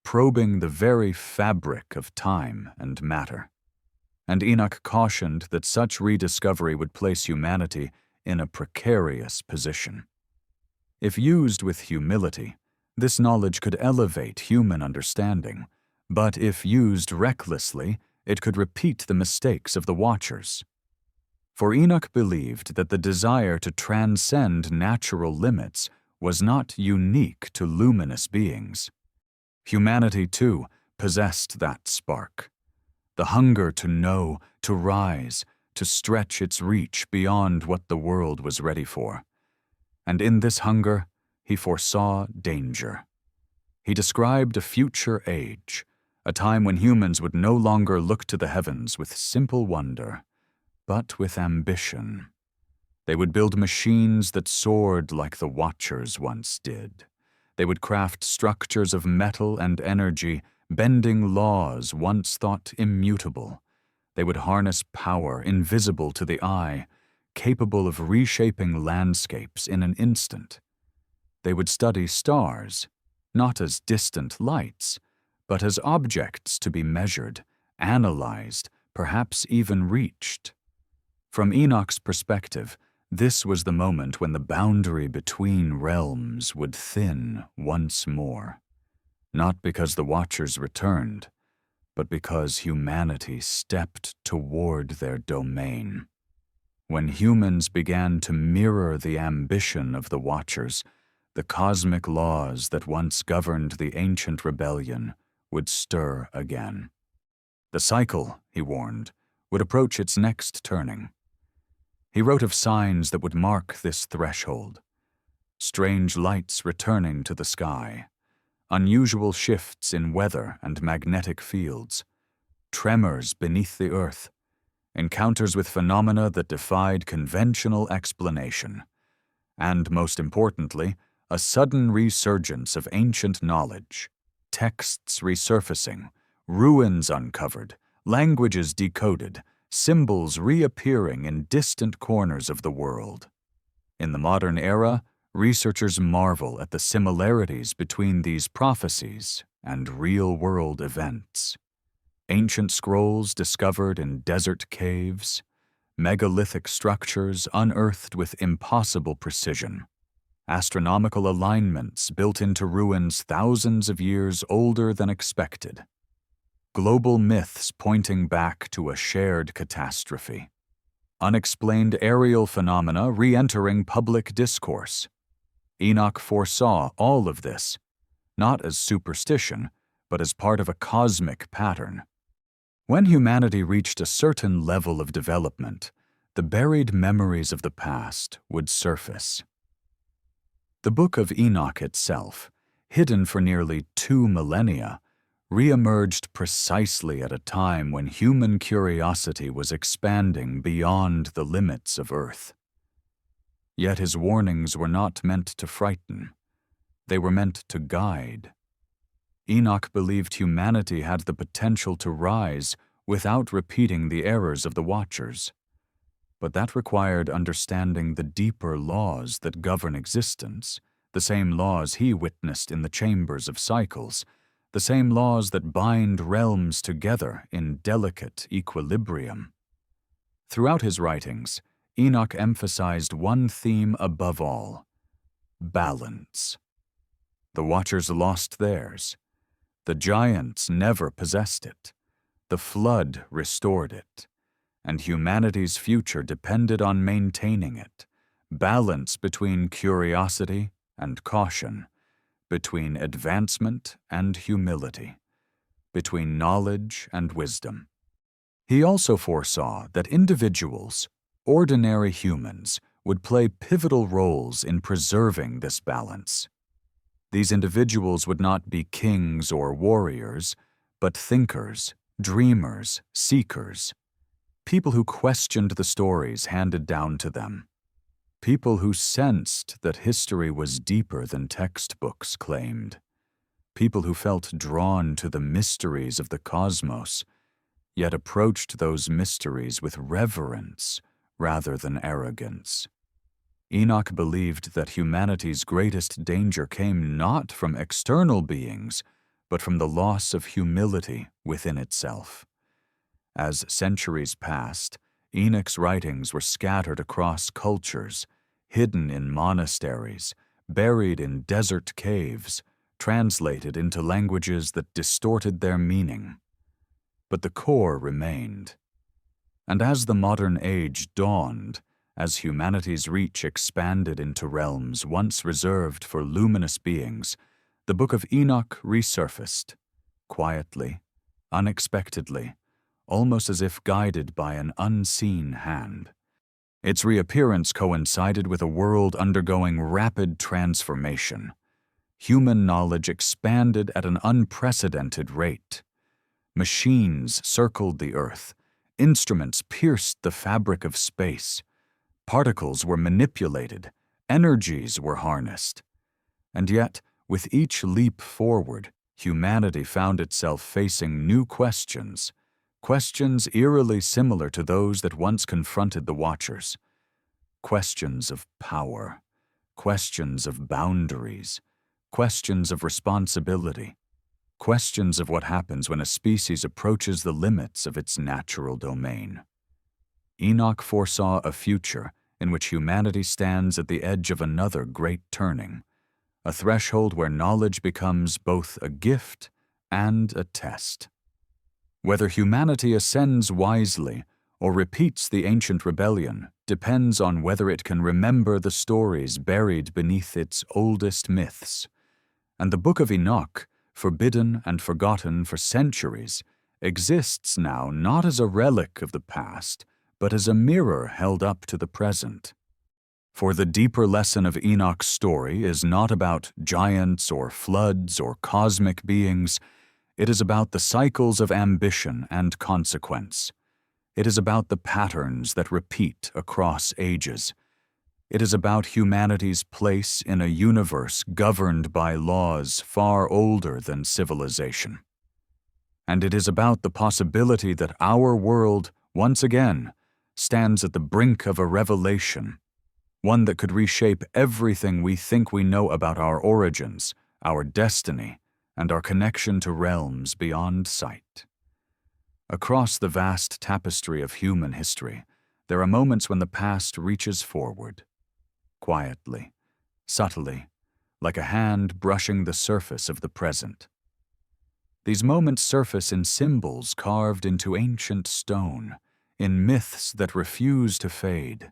S1: probing the very fabric of time and matter. And Enoch cautioned that such rediscovery would place humanity in a precarious position. If used with humility, this knowledge could elevate human understanding, but if used recklessly, it could repeat the mistakes of the Watchers. For Enoch believed that the desire to transcend natural limits was not unique to luminous beings. Humanity, too, possessed that spark. The hunger to know, to rise, to stretch its reach beyond what the world was ready for. And in this hunger, he foresaw danger. He described a future age, a time when humans would no longer look to the heavens with simple wonder, but with ambition. They would build machines that soared like the Watchers once did. They would craft structures of metal and energy, bending laws once thought immutable. They would harness power invisible to the eye, capable of reshaping landscapes in an instant. They would study stars, not as distant lights, but as objects to be measured, analyzed, perhaps even reached. From Enoch's perspective, this was the moment when the boundary between realms would thin once more, not because the Watchers returned, but because humanity stepped toward their domain. When humans began to mirror the ambition of the Watchers, the cosmic laws that once governed the ancient rebellion would stir again. The cycle, he warned, would approach its next turning. He wrote of signs that would mark this threshold: strange lights returning to the sky, unusual shifts in weather and magnetic fields, tremors beneath the earth, encounters with phenomena that defied conventional explanation, and, most importantly, a sudden resurgence of ancient knowledge, texts resurfacing, ruins uncovered, languages decoded, symbols reappearing in distant corners of the world. In the modern era, researchers marvel at the similarities between these prophecies and real-world events. Ancient scrolls discovered in desert caves, megalithic structures unearthed with impossible precision, astronomical alignments built into ruins thousands of years older than expected, global myths pointing back to a shared catastrophe, unexplained aerial phenomena re-entering public discourse. Enoch foresaw all of this, not as superstition, but as part of a cosmic pattern. When humanity reached a certain level of development, the buried memories of the past would surface. The Book of Enoch itself, hidden for nearly 2 millennia, re-emerged precisely at a time when human curiosity was expanding beyond the limits of Earth. Yet his warnings were not meant to frighten. They were meant to guide. Enoch believed humanity had the potential to rise without repeating the errors of the Watchers. But that required understanding the deeper laws that govern existence, the same laws he witnessed in the chambers of cycles, the same laws that bind realms together in delicate equilibrium. Throughout his writings, Enoch emphasized one theme above all: balance. The Watchers lost theirs. The giants never possessed it. The flood restored it. And humanity's future depended on maintaining it, balance between curiosity and caution, between advancement and humility, between knowledge and wisdom. He also foresaw that individuals, ordinary humans, would play pivotal roles in preserving this balance. These individuals would not be kings or warriors, but thinkers, dreamers, seekers. people who questioned the stories handed down to them, people who sensed that history was deeper than textbooks claimed, people who felt drawn to the mysteries of the cosmos, yet approached those mysteries with reverence rather than arrogance. Enoch believed that humanity's greatest danger came not from external beings, but from the loss of humility within itself. As centuries passed, Enoch's writings were scattered across cultures, hidden in monasteries, buried in desert caves, translated into languages that distorted their meaning. But the core remained. And as the modern age dawned, as humanity's reach expanded into realms once reserved for luminous beings, the Book of Enoch resurfaced, quietly, unexpectedly, almost as if guided by an unseen hand. Its reappearance coincided with a world undergoing rapid transformation. Human knowledge expanded at an unprecedented rate. Machines circled the earth, instruments pierced the fabric of space, particles were manipulated, energies were harnessed. And yet, with each leap forward, humanity found itself facing new questions, questions eerily similar to those that once confronted the Watchers. Questions of power, questions of boundaries, questions of responsibility, questions of what happens when a species approaches the limits of its natural domain. Enoch foresaw a future in which humanity stands at the edge of another great turning, a threshold where knowledge becomes both a gift and a test. Whether humanity ascends wisely or repeats the ancient rebellion depends on whether it can remember the stories buried beneath its oldest myths. And the Book of Enoch, forbidden and forgotten for centuries, exists now not as a relic of the past, but as a mirror held up to the present. For the deeper lesson of Enoch's story is not about giants or floods or cosmic beings. It is about the cycles of ambition and consequence. It is about the patterns that repeat across ages. It is about humanity's place in a universe governed by laws far older than civilization. And it is about the possibility that our world, once again, stands at the brink of a revelation, one that could reshape everything we think we know about our origins, our destiny, and our connection to realms beyond sight. Across the vast tapestry of human history, there are moments when the past reaches forward, quietly, subtly, like a hand brushing the surface of the present. These moments surface in symbols carved into ancient stone, in myths that refuse to fade,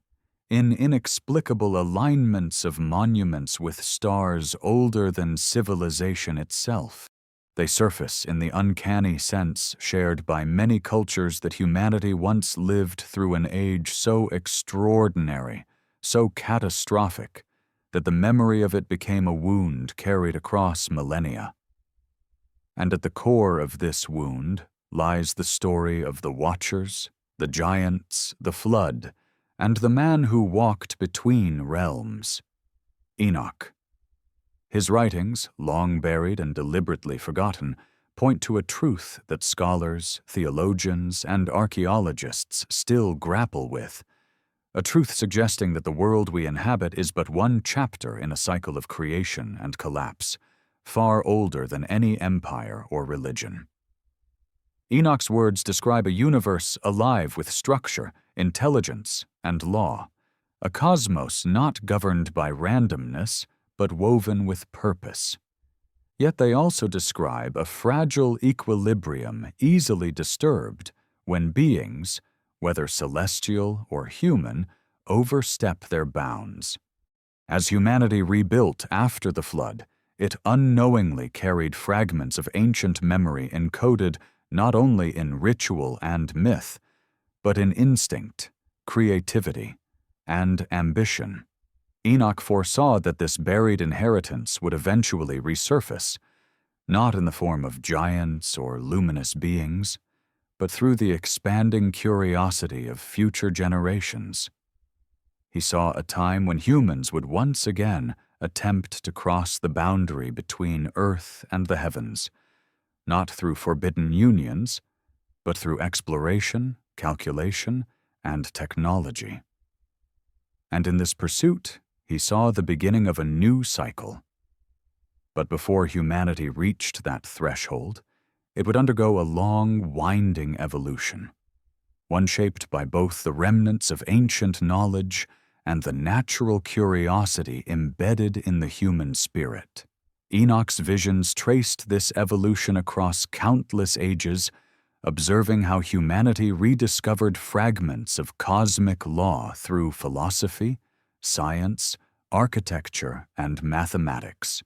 S1: in inexplicable alignments of monuments with stars older than civilization itself. They surface in the uncanny sense shared by many cultures that humanity once lived through an age so extraordinary, so catastrophic, that the memory of it became a wound carried across millennia. And at the core of this wound lies the story of the Watchers, the giants, the flood, and the man who walked between realms, Enoch. His writings, long buried and deliberately forgotten, point to a truth that scholars, theologians, and archaeologists still grapple with, a truth suggesting that the world we inhabit is but one chapter in a cycle of creation and collapse, far older than any empire or religion. Enoch's words describe a universe alive with structure, intelligence, and law, a cosmos not governed by randomness, but woven with purpose. Yet they also describe a fragile equilibrium easily disturbed when beings, whether celestial or human, overstep their bounds. As humanity rebuilt after the flood, it unknowingly carried fragments of ancient memory encoded not only in ritual and myth, but in instinct, creativity, and ambition. Enoch foresaw that this buried inheritance would eventually resurface, not in the form of giants or luminous beings, but through the expanding curiosity of future generations. He saw a time when humans would once again attempt to cross the boundary between earth and the heavens, not through forbidden unions, but through exploration, calculation, and technology. And in this pursuit, he saw the beginning of a new cycle. But before humanity reached that threshold, it would undergo a long, winding evolution, one shaped by both the remnants of ancient knowledge and the natural curiosity embedded in the human spirit. Enoch's visions traced this evolution across countless ages, observing how humanity rediscovered fragments of cosmic law through philosophy, science, architecture, and mathematics.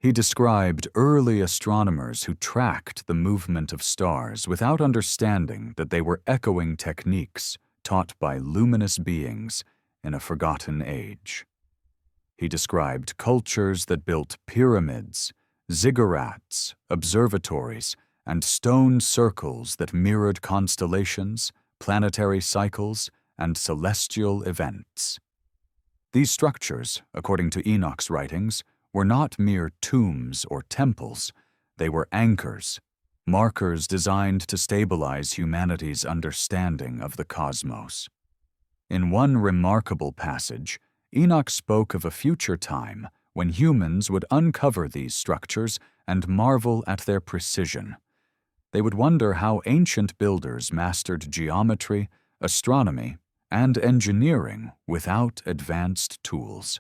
S1: He described early astronomers who tracked the movement of stars without understanding that they were echoing techniques taught by luminous beings in a forgotten age. He described cultures that built pyramids, ziggurats, observatories, and stone circles that mirrored constellations, planetary cycles, and celestial events. These structures, according to Enoch's writings, were not mere tombs or temples. They were anchors, markers designed to stabilize humanity's understanding of the cosmos. In one remarkable passage, Enoch spoke of a future time when humans would uncover these structures and marvel at their precision. They would wonder how ancient builders mastered geometry, astronomy, and engineering without advanced tools.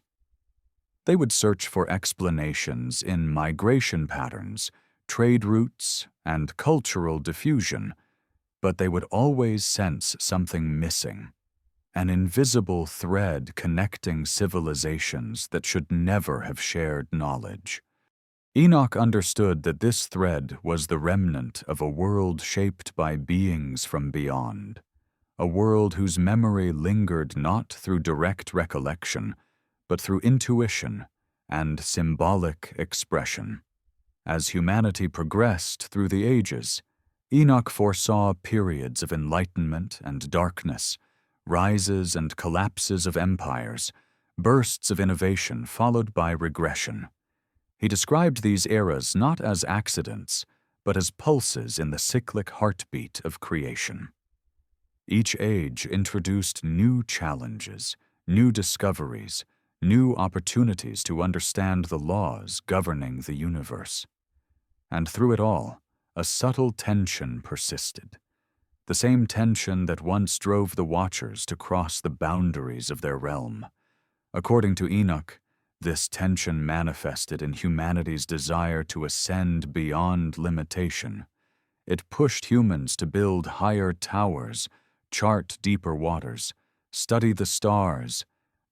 S1: They would search for explanations in migration patterns, trade routes, and cultural diffusion, but they would always sense something missing, an invisible thread connecting civilizations that should never have shared knowledge. Enoch understood that this thread was the remnant of a world shaped by beings from beyond, a world whose memory lingered not through direct recollection, but through intuition and symbolic expression. As humanity progressed through the ages, Enoch foresaw periods of enlightenment and darkness, rises and collapses of empires, bursts of innovation followed by regression. He described these eras not as accidents, but as pulses in the cyclic heartbeat of creation. Each age introduced new challenges, new discoveries, new opportunities to understand the laws governing the universe. And through it all, a subtle tension persisted, the same tension that once drove the Watchers to cross the boundaries of their realm. According to Enoch, this tension manifested in humanity's desire to ascend beyond limitation. It pushed humans to build higher towers, chart deeper waters, study the stars,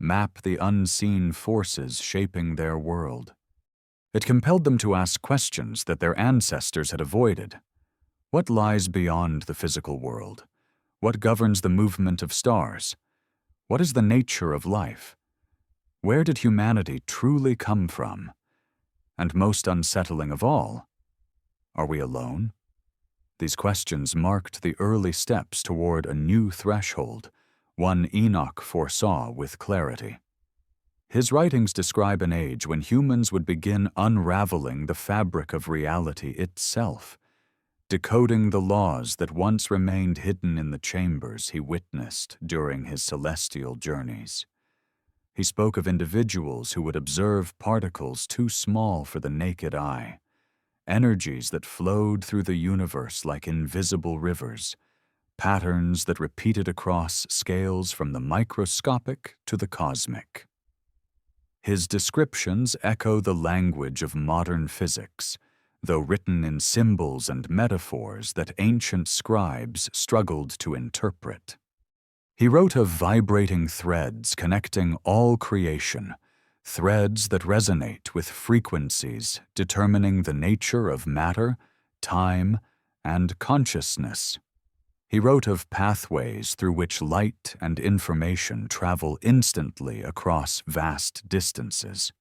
S1: map the unseen forces shaping their world. It compelled them to ask questions that their ancestors had avoided. What lies beyond the physical world? What governs the movement of stars? What is the nature of life? Where did humanity truly come from? And most unsettling of all, are we alone? These questions marked the early steps toward a new threshold, one Enoch foresaw with clarity. His writings describe an age when humans would begin unraveling the fabric of reality itself, decoding the laws that once remained hidden in the chambers he witnessed during his celestial journeys. He spoke of individuals who would observe particles too small for the naked eye, energies that flowed through the universe like invisible rivers, patterns that repeated across scales from the microscopic to the cosmic. His descriptions echo the language of modern physics, though written in symbols and metaphors that ancient scribes struggled to interpret. He wrote of vibrating threads connecting all creation, threads that resonate with frequencies determining the nature of matter, time, and consciousness. He wrote of pathways through which light and information travel instantly across vast distances.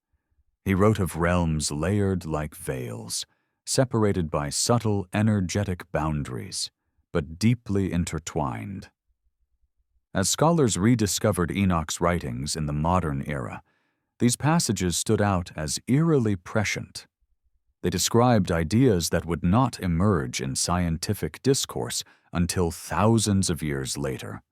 S1: He wrote of realms layered like veils, separated by subtle energetic boundaries, but deeply intertwined. As scholars rediscovered Enoch's writings in the modern era, these passages stood out as eerily prescient. They described ideas that would not emerge in scientific discourse until thousands of years later.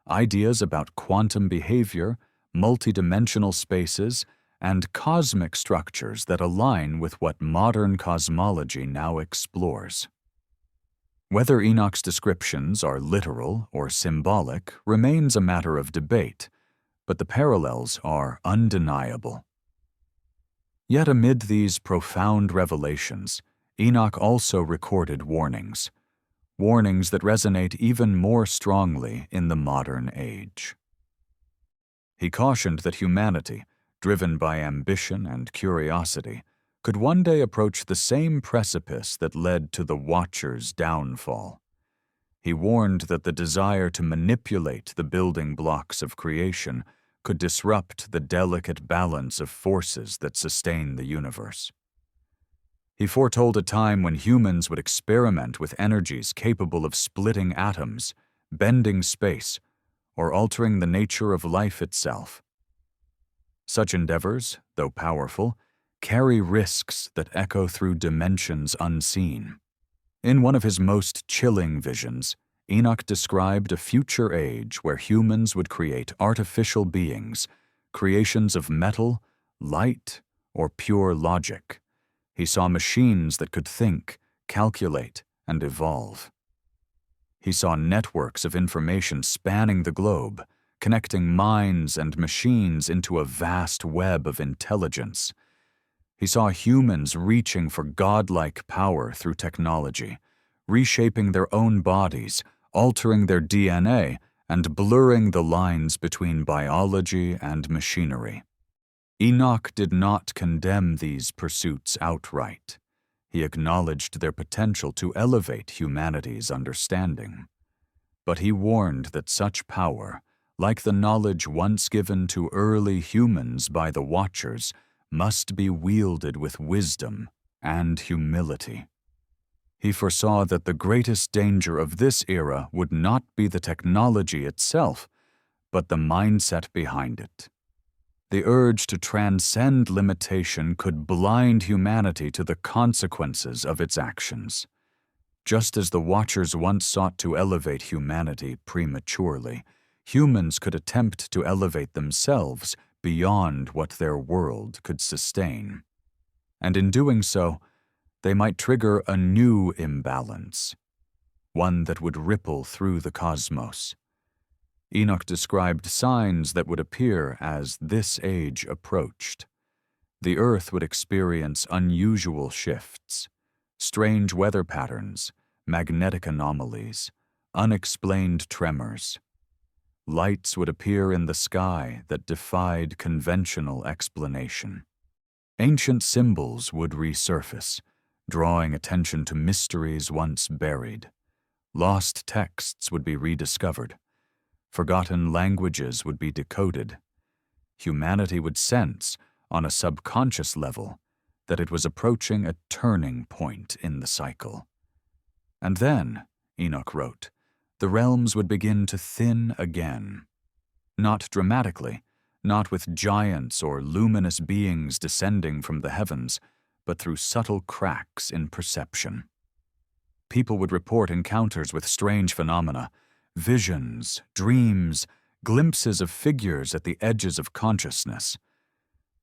S1: Ideas about quantum behavior, multidimensional spaces, and cosmic structures that align with what modern cosmology now explores. Whether Enoch's descriptions are literal or symbolic remains a matter of debate, but the parallels are undeniable. Yet amid these profound revelations, Enoch also recorded warnings that resonate even more strongly in the modern age. He cautioned that humanity, driven by ambition and curiosity, could one day approach the same precipice that led to the Watcher's downfall. He warned that the desire to manipulate the building blocks of creation could disrupt the delicate balance of forces that sustain the universe. He foretold a time when humans would experiment with energies capable of splitting atoms, bending space, or altering the nature of life itself. Such endeavors, though powerful, carry risks that echo through dimensions unseen. In one of his most chilling visions, Enoch described a future age where humans would create artificial beings, creations of metal, light, or pure logic. He saw machines that could think, calculate, and evolve. He saw networks of information spanning the globe, connecting minds and machines into a vast web of intelligence. He saw humans reaching for godlike power through technology, reshaping their own bodies, altering their DNA, and blurring the lines between biology and machinery. Enoch did not condemn these pursuits outright. He acknowledged their potential to elevate humanity's understanding. But he warned that such power, like the knowledge once given to early humans by the Watchers, must be wielded with wisdom and humility. He foresaw that the greatest danger of this era would not be the technology itself, but the mindset behind it. The urge to transcend limitation could blind humanity to the consequences of its actions. Just as the Watchers once sought to elevate humanity prematurely, humans could attempt to elevate themselves beyond what their world could sustain. And in doing so, they might trigger a new imbalance, one that would ripple through the cosmos. Enoch described signs that would appear as this age approached. The Earth would experience unusual shifts, strange weather patterns, magnetic anomalies, unexplained tremors. Lights would appear in the sky that defied conventional explanation. Ancient symbols would resurface, drawing attention to mysteries once buried. Lost texts would be rediscovered. Forgotten languages would be decoded. Humanity would sense, on a subconscious level, that it was approaching a turning point in the cycle. And then, Enoch wrote, the realms would begin to thin again. Not dramatically, not with giants or luminous beings descending from the heavens, but through subtle cracks in perception. People would report encounters with strange phenomena, visions, dreams, glimpses of figures at the edges of consciousness.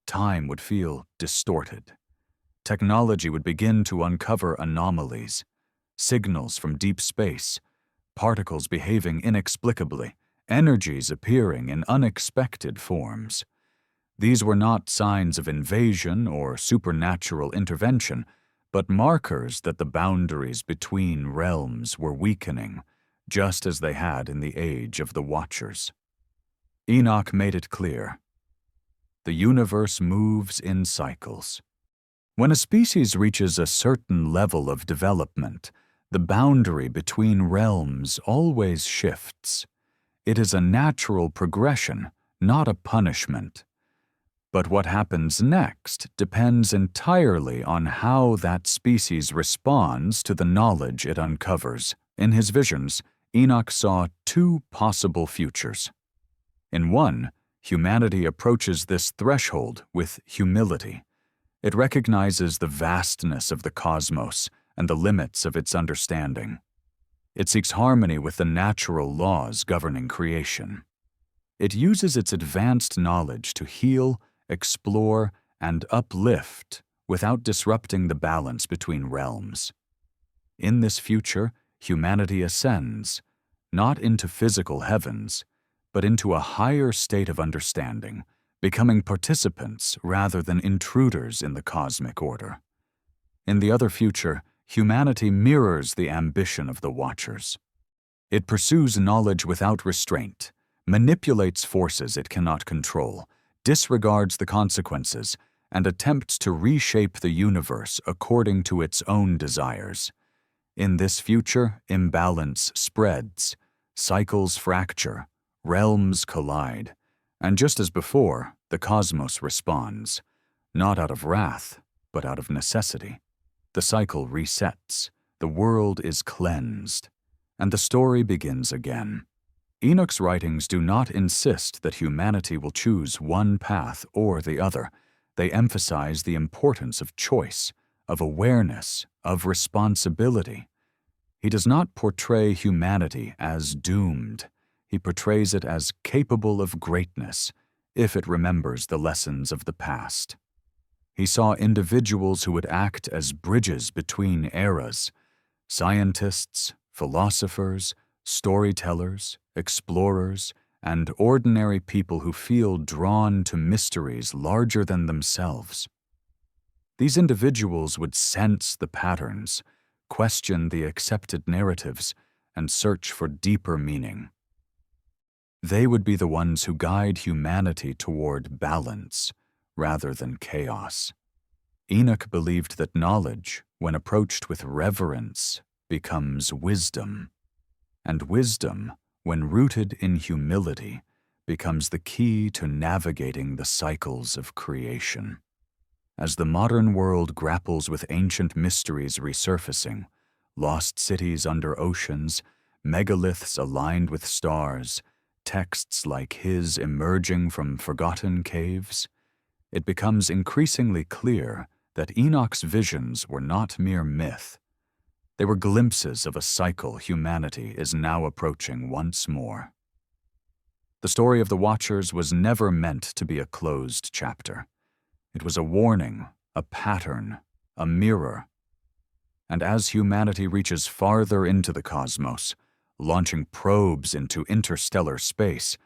S1: Time would feel distorted. Technology would begin to uncover anomalies, signals from deep space, particles behaving inexplicably, energies appearing in unexpected forms. These were not signs of invasion or supernatural intervention, but markers that the boundaries between realms were weakening, just as they had in the age of the Watchers. Enoch made it clear. The universe moves in cycles. When a species reaches a certain level of development, the boundary between realms always shifts. It is a natural progression, not a punishment. But what happens next depends entirely on how that species responds to the knowledge it uncovers In his visions, Enoch saw two possible futures. In one, humanity approaches this threshold with humility. It recognizes the vastness of the cosmos and the limits of its understanding. It seeks harmony with the natural laws governing creation. It uses its advanced knowledge to heal, explore, and uplift without disrupting the balance between realms. In this future, humanity ascends, not into physical heavens, but into a higher state of understanding, becoming participants rather than intruders in the cosmic order. In the other future, humanity mirrors the ambition of the Watchers. It pursues knowledge without restraint, manipulates forces it cannot control, disregards the consequences, and attempts to reshape the universe according to its own desires. In this future, imbalance spreads, cycles fracture, realms collide, and just as before, the cosmos responds, not out of wrath, but out of necessity. The cycle resets, the world is cleansed, and the story begins again. Enoch's writings do not insist that humanity will choose one path or the other. They emphasize the importance of choice, of awareness, of responsibility. He does not portray humanity as doomed. He portrays it as capable of greatness, if it remembers the lessons of the past. He saw individuals who would act as bridges between eras, scientists, philosophers, storytellers, explorers, and ordinary people who feel drawn to mysteries larger than themselves. These individuals would sense the patterns, question the accepted narratives, and search for deeper meaning. They would be the ones who guide humanity toward balance rather than chaos. Enoch believed that knowledge, when approached with reverence, becomes wisdom, and wisdom, when rooted in humility, becomes the key to navigating the cycles of creation. As the modern world grapples with ancient mysteries resurfacing, lost cities under oceans, megaliths aligned with stars, texts like his emerging from forgotten caves, it becomes increasingly clear that Enoch's visions were not mere myth. They were glimpses of a cycle humanity is now approaching once more. The story of the Watchers was never meant to be a closed chapter. It was a warning, a pattern, a mirror. And as humanity reaches farther into the cosmos, launching probes into interstellar space,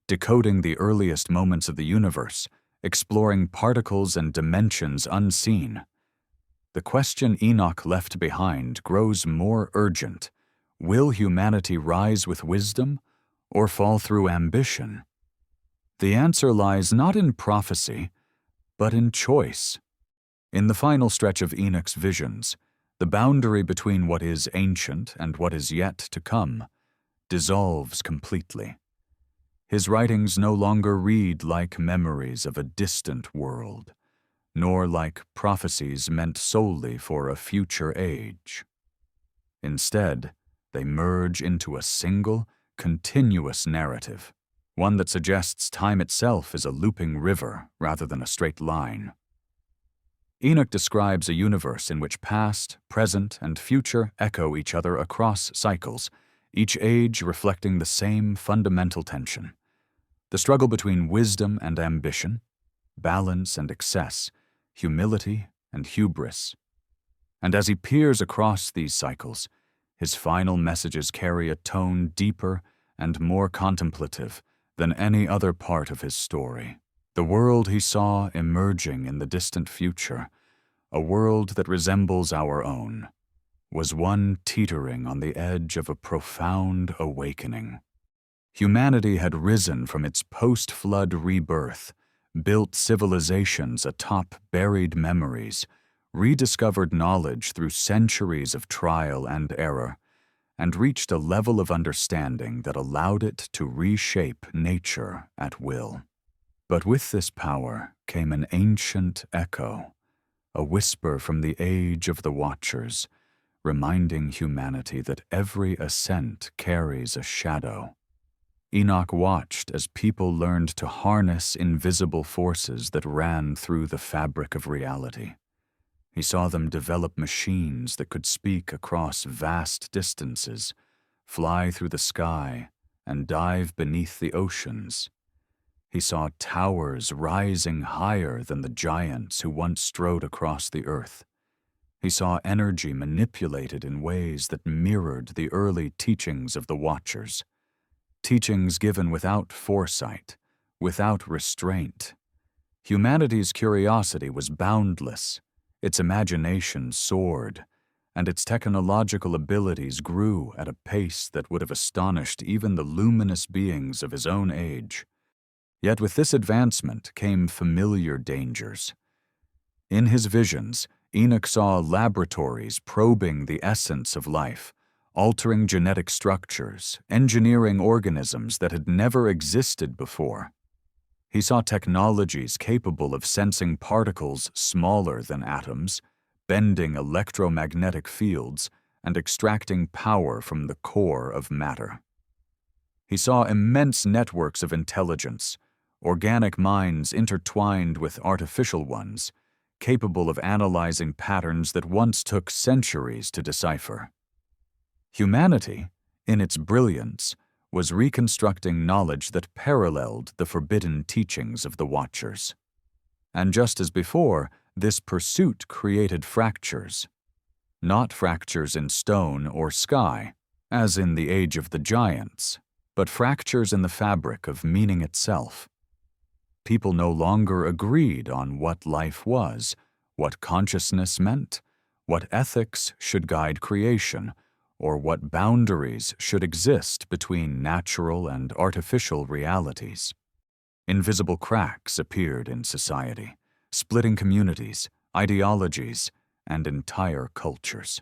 S1: decoding the earliest moments of the universe, exploring particles and dimensions unseen, the question Enoch left behind grows more urgent. Will humanity rise with wisdom or fall through ambition? The answer lies not in prophecy, but in choice. In the final stretch of Enoch's visions, the boundary between what is ancient and what is yet to come dissolves completely. His writings no longer read like memories of a distant world, nor like prophecies meant solely for a future age. Instead, they merge into a single, continuous narrative, one that suggests time itself is a looping river rather than a straight line. Enoch describes a universe in which past, present, and future echo each other across cycles, each age reflecting the same fundamental tension: the struggle between wisdom and ambition, balance and excess, humility and hubris. And as he peers across these cycles, his final messages carry a tone deeper and more contemplative than any other part of his story. The world he saw emerging in the distant future, a world that resembles our own, was one teetering on the edge of a profound awakening. Humanity had risen from its post-flood rebirth, built civilizations atop buried memories, rediscovered knowledge through centuries of trial and error, and reached a level of understanding that allowed it to reshape nature at will. But with this power came an ancient echo, a whisper from the age of the Watchers, reminding humanity that every ascent carries a shadow. Enoch watched as people learned to harness invisible forces that ran through the fabric of reality. He saw them develop machines that could speak across vast distances, fly through the sky, and dive beneath the oceans. He saw towers rising higher than the giants who once strode across the earth. He saw energy manipulated in ways that mirrored the early teachings of the Watchers. Teachings given without foresight, without restraint. Humanity's curiosity was boundless, its imagination soared, and its technological abilities grew at a pace that would have astonished even the luminous beings of his own age. Yet with this advancement came familiar dangers. In his visions, Enoch saw laboratories probing the essence of life, altering genetic structures, engineering organisms that had never existed before. He saw technologies capable of sensing particles smaller than atoms, bending electromagnetic fields, and extracting power from the core of matter. He saw immense networks of intelligence, organic minds intertwined with artificial ones, capable of analyzing patterns that once took centuries to decipher. Humanity, in its brilliance, was reconstructing knowledge that paralleled the forbidden teachings of the Watchers. And just as before, this pursuit created fractures. Not fractures in stone or sky, as in the age of the giants, but fractures in the fabric of meaning itself. People no longer agreed on what life was, what consciousness meant, what ethics should guide creation, or what boundaries should exist between natural and artificial realities. Invisible cracks appeared in society, splitting communities, ideologies, and entire cultures.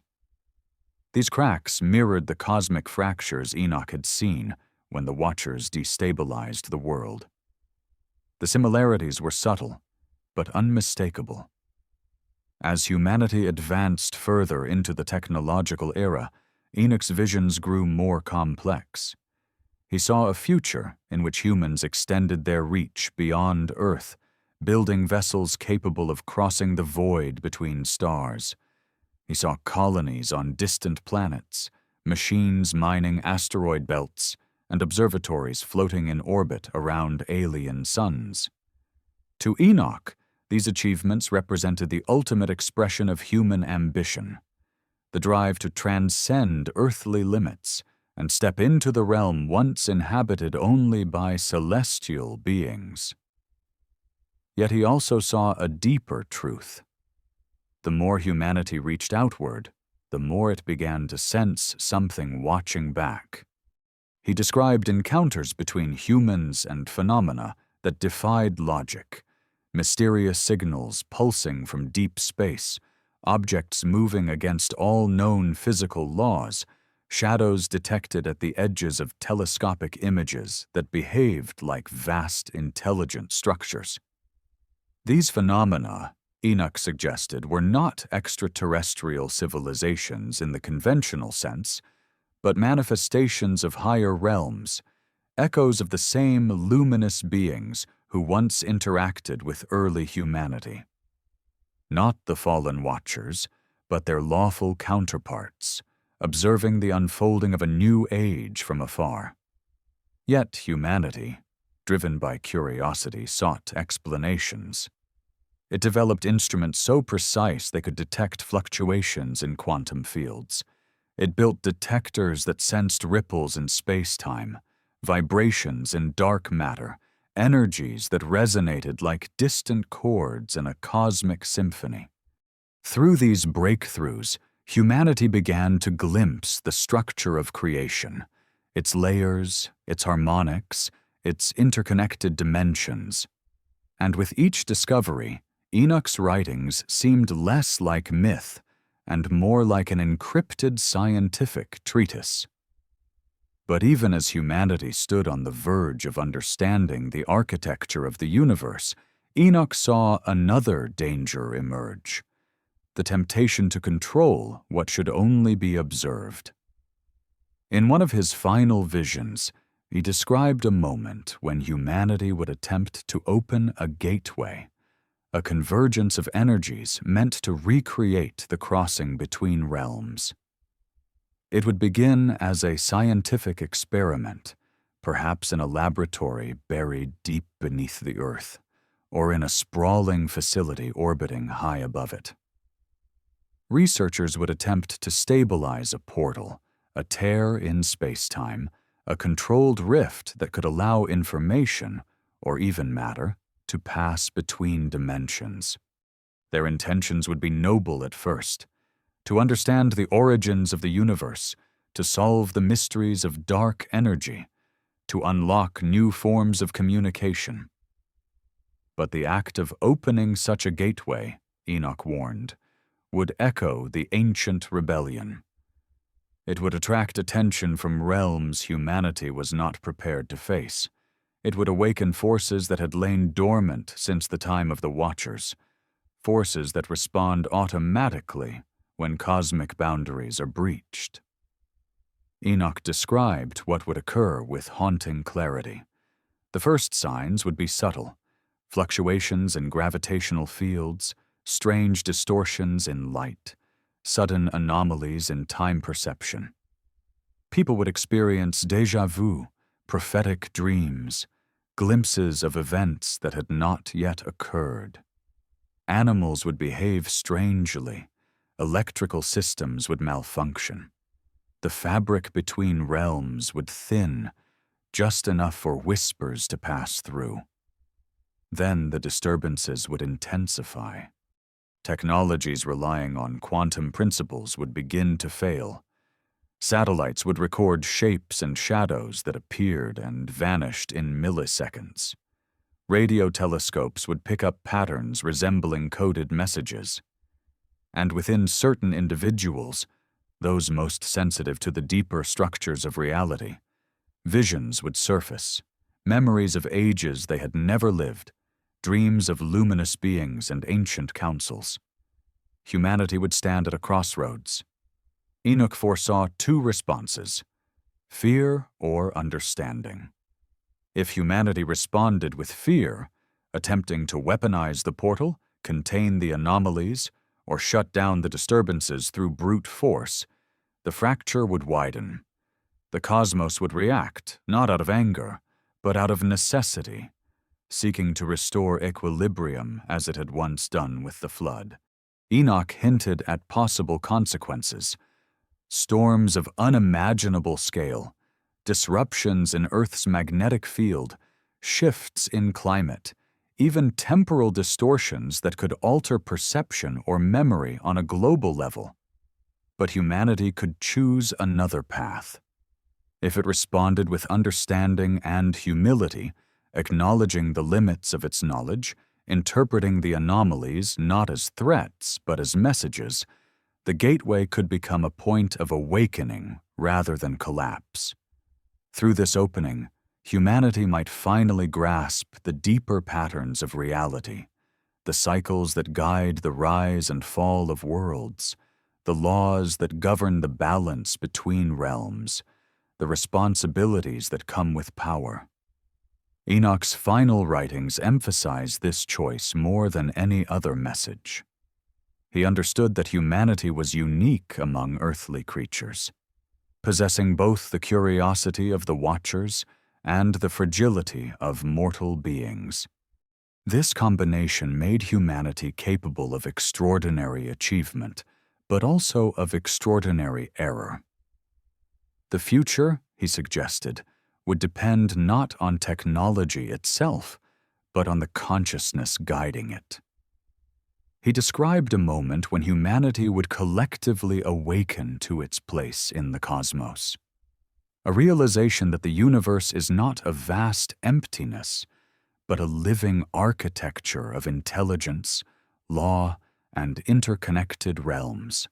S1: These cracks mirrored the cosmic fractures Enoch had seen when the Watchers destabilized the world. The similarities were subtle, but unmistakable. As humanity advanced further into the technological era, Enoch's visions grew more complex. He saw a future in which humans extended their reach beyond Earth, building vessels capable of crossing the void between stars. He saw colonies on distant planets, machines mining asteroid belts, and observatories floating in orbit around alien suns. To Enoch, these achievements represented the ultimate expression of human ambition, the drive to transcend earthly limits and step into the realm once inhabited only by celestial beings. Yet he also saw a deeper truth. The more humanity reached outward, the more it began to sense something watching back. He described encounters between humans and phenomena that defied logic, mysterious signals pulsing from deep space, objects moving against all known physical laws, shadows detected at the edges of telescopic images that behaved like vast intelligent structures. These phenomena, Enoch suggested, were not extraterrestrial civilizations in the conventional sense, but manifestations of higher realms, echoes of the same luminous beings who once interacted with early humanity. Not the fallen Watchers, but their lawful counterparts, observing the unfolding of a new age from afar. Yet humanity, driven by curiosity, sought explanations. It developed instruments so precise they could detect fluctuations in quantum fields. It built detectors that sensed ripples in space-time, vibrations in dark matter, energies that resonated like distant chords in a cosmic symphony. Through these breakthroughs, humanity began to glimpse the structure of creation, its layers, its harmonics, its interconnected dimensions. And with each discovery, Enoch's writings seemed less like myth and more like an encrypted scientific treatise. But even as humanity stood on the verge of understanding the architecture of the universe, Enoch saw another danger emerge. the temptation to control what should only be observed. In one of his final visions, he described a moment when humanity would attempt to open a gateway, a convergence of energies meant to recreate the crossing between realms. It would begin as a scientific experiment, perhaps in a laboratory buried deep beneath the earth, or in a sprawling facility orbiting high above it. Researchers would attempt to stabilize a portal, a tear in space-time, a controlled rift that could allow information, or even matter, to pass between dimensions. Their intentions would be noble at first: to understand the origins of the universe, to solve the mysteries of dark energy, to unlock new forms of communication. But the act of opening such a gateway, Enoch warned, would echo the ancient rebellion. It would attract attention from realms humanity was not prepared to face. It would awaken forces that had lain dormant since the time of the Watchers, forces that respond automatically when cosmic boundaries are breached. Enoch described what would occur with haunting clarity. The first signs would be subtle: fluctuations in gravitational fields, strange distortions in light, sudden anomalies in time perception. People would experience déjà vu, prophetic dreams, glimpses of events that had not yet occurred. Animals would behave strangely. Electrical systems would malfunction. The fabric between realms would thin, just enough for whispers to pass through. Then the disturbances would intensify. Technologies relying on quantum principles would begin to fail. Satellites would record shapes and shadows that appeared and vanished in milliseconds. Radio telescopes would pick up patterns resembling coded messages. And within certain individuals, those most sensitive to the deeper structures of reality, visions would surface, memories of ages they had never lived, dreams of luminous beings and ancient councils. Humanity would stand at a crossroads. Enoch foresaw two responses: fear or understanding. If humanity responded with fear, attempting to weaponize the portal, contain the anomalies, or shut down the disturbances through brute force, the fracture would widen. The cosmos would react, not out of anger, but out of necessity, seeking to restore equilibrium as it had once done with the flood. Enoch hinted at possible consequences: storms of unimaginable scale, disruptions in Earth's magnetic field, shifts in climate, even temporal distortions that could alter perception or memory on a global level. But humanity could choose another path. If it responded with understanding and humility, acknowledging the limits of its knowledge, interpreting the anomalies not as threats but as messages, the gateway could become a point of awakening rather than collapse. Through this opening, humanity might finally grasp the deeper patterns of reality, the cycles that guide the rise and fall of worlds, the laws that govern the balance between realms, the responsibilities that come with power. Enoch's final writings emphasize this choice more than any other message. He understood that humanity was unique among earthly creatures, possessing both the curiosity of the Watchers and the fragility of mortal beings. This combination made humanity capable of extraordinary achievement, but also of extraordinary error. The future, he suggested, would depend not on technology itself, but on the consciousness guiding it. He described a moment when humanity would collectively awaken to its place in the cosmos, a realization that the universe is not a vast emptiness, but a living architecture of intelligence, law, and interconnected realms.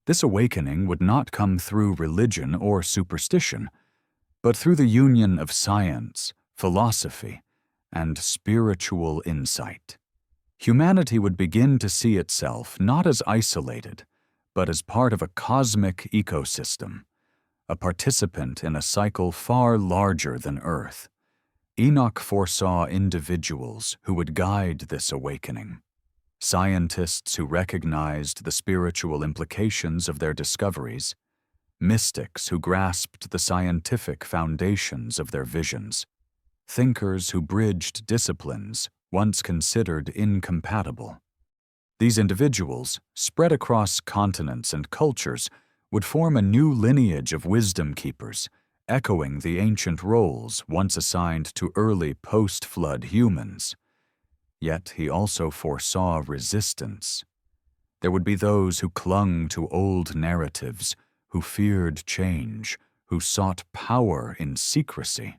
S1: This awakening would not come through religion or superstition, but through the union of science, philosophy, and spiritual insight. Humanity would begin to see itself not as isolated, but as part of a cosmic ecosystem, a participant in a cycle far larger than Earth. Enoch foresaw individuals who would guide this awakening, scientists who recognized the spiritual implications of their discoveries, mystics who grasped the scientific foundations of their visions, thinkers who bridged disciplines once considered incompatible. These individuals, spread across continents and cultures, would form a new lineage of wisdom keepers, echoing the ancient roles once assigned to early post-flood humans. Yet he also foresaw resistance. There would be those who clung to old narratives, who feared change, who sought power in secrecy.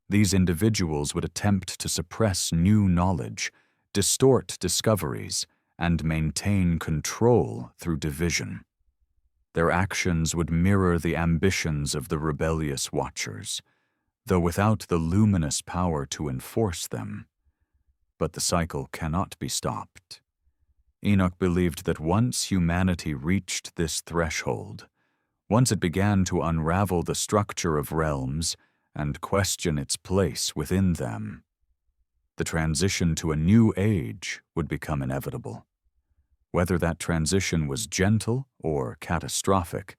S1: These individuals would attempt to suppress new knowledge, distort discoveries, and maintain control through division. Their actions would mirror the ambitions of the rebellious Watchers, though without the luminous power to enforce them. But the cycle cannot be stopped. Enoch believed that once humanity reached this threshold, once it began to unravel the structure of realms and question its place within them, the transition to a new age would become inevitable. Whether that transition was gentle or catastrophic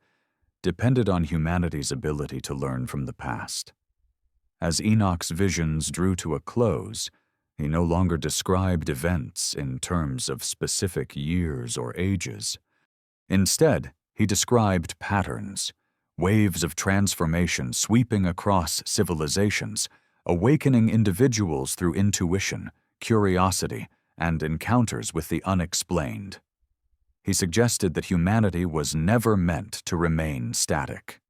S1: depended on humanity's ability to learn from the past. As Enoch's visions drew to a close, he no longer described events in terms of specific years or ages. Instead, he described patterns, waves of transformation sweeping across civilizations, awakening individuals through intuition, curiosity, and encounters with the unexplained. He suggested that humanity was never meant to remain static.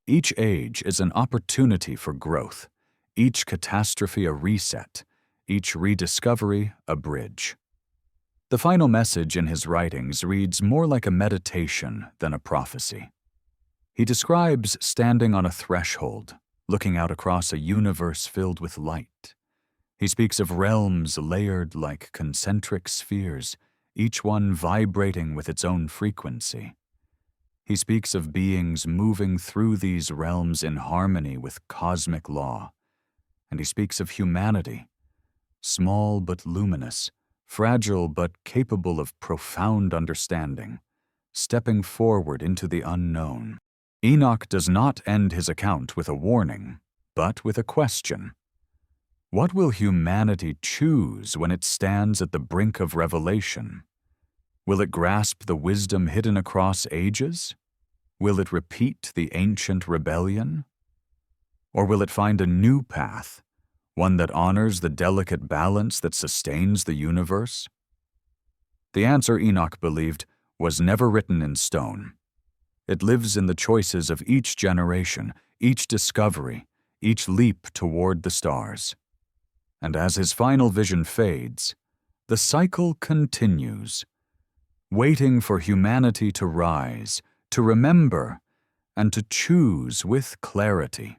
S1: Each age is an opportunity for growth, each catastrophe a reset, each rediscovery a bridge. The final message in his writings reads more like a meditation than a prophecy. He describes standing on a threshold, looking out across a universe filled with light. He speaks of realms layered like concentric spheres, each one vibrating with its own frequency. He speaks of beings moving through these realms in harmony with cosmic law. And he speaks of humanity, small but luminous, fragile but capable of profound understanding, stepping forward into the unknown. Enoch does not end his account with a warning, but with a question. What will humanity choose when it stands at the brink of revelation? Will it grasp the wisdom hidden across ages? Will it repeat the ancient rebellion? Or will it find a new path, one that honors the delicate balance that sustains the universe? The answer, Enoch believed, was never written in stone. It lives in the choices of each generation, each discovery, each leap toward the stars. And as his final vision fades, the cycle continues, waiting for humanity to rise, to remember, and to choose with clarity.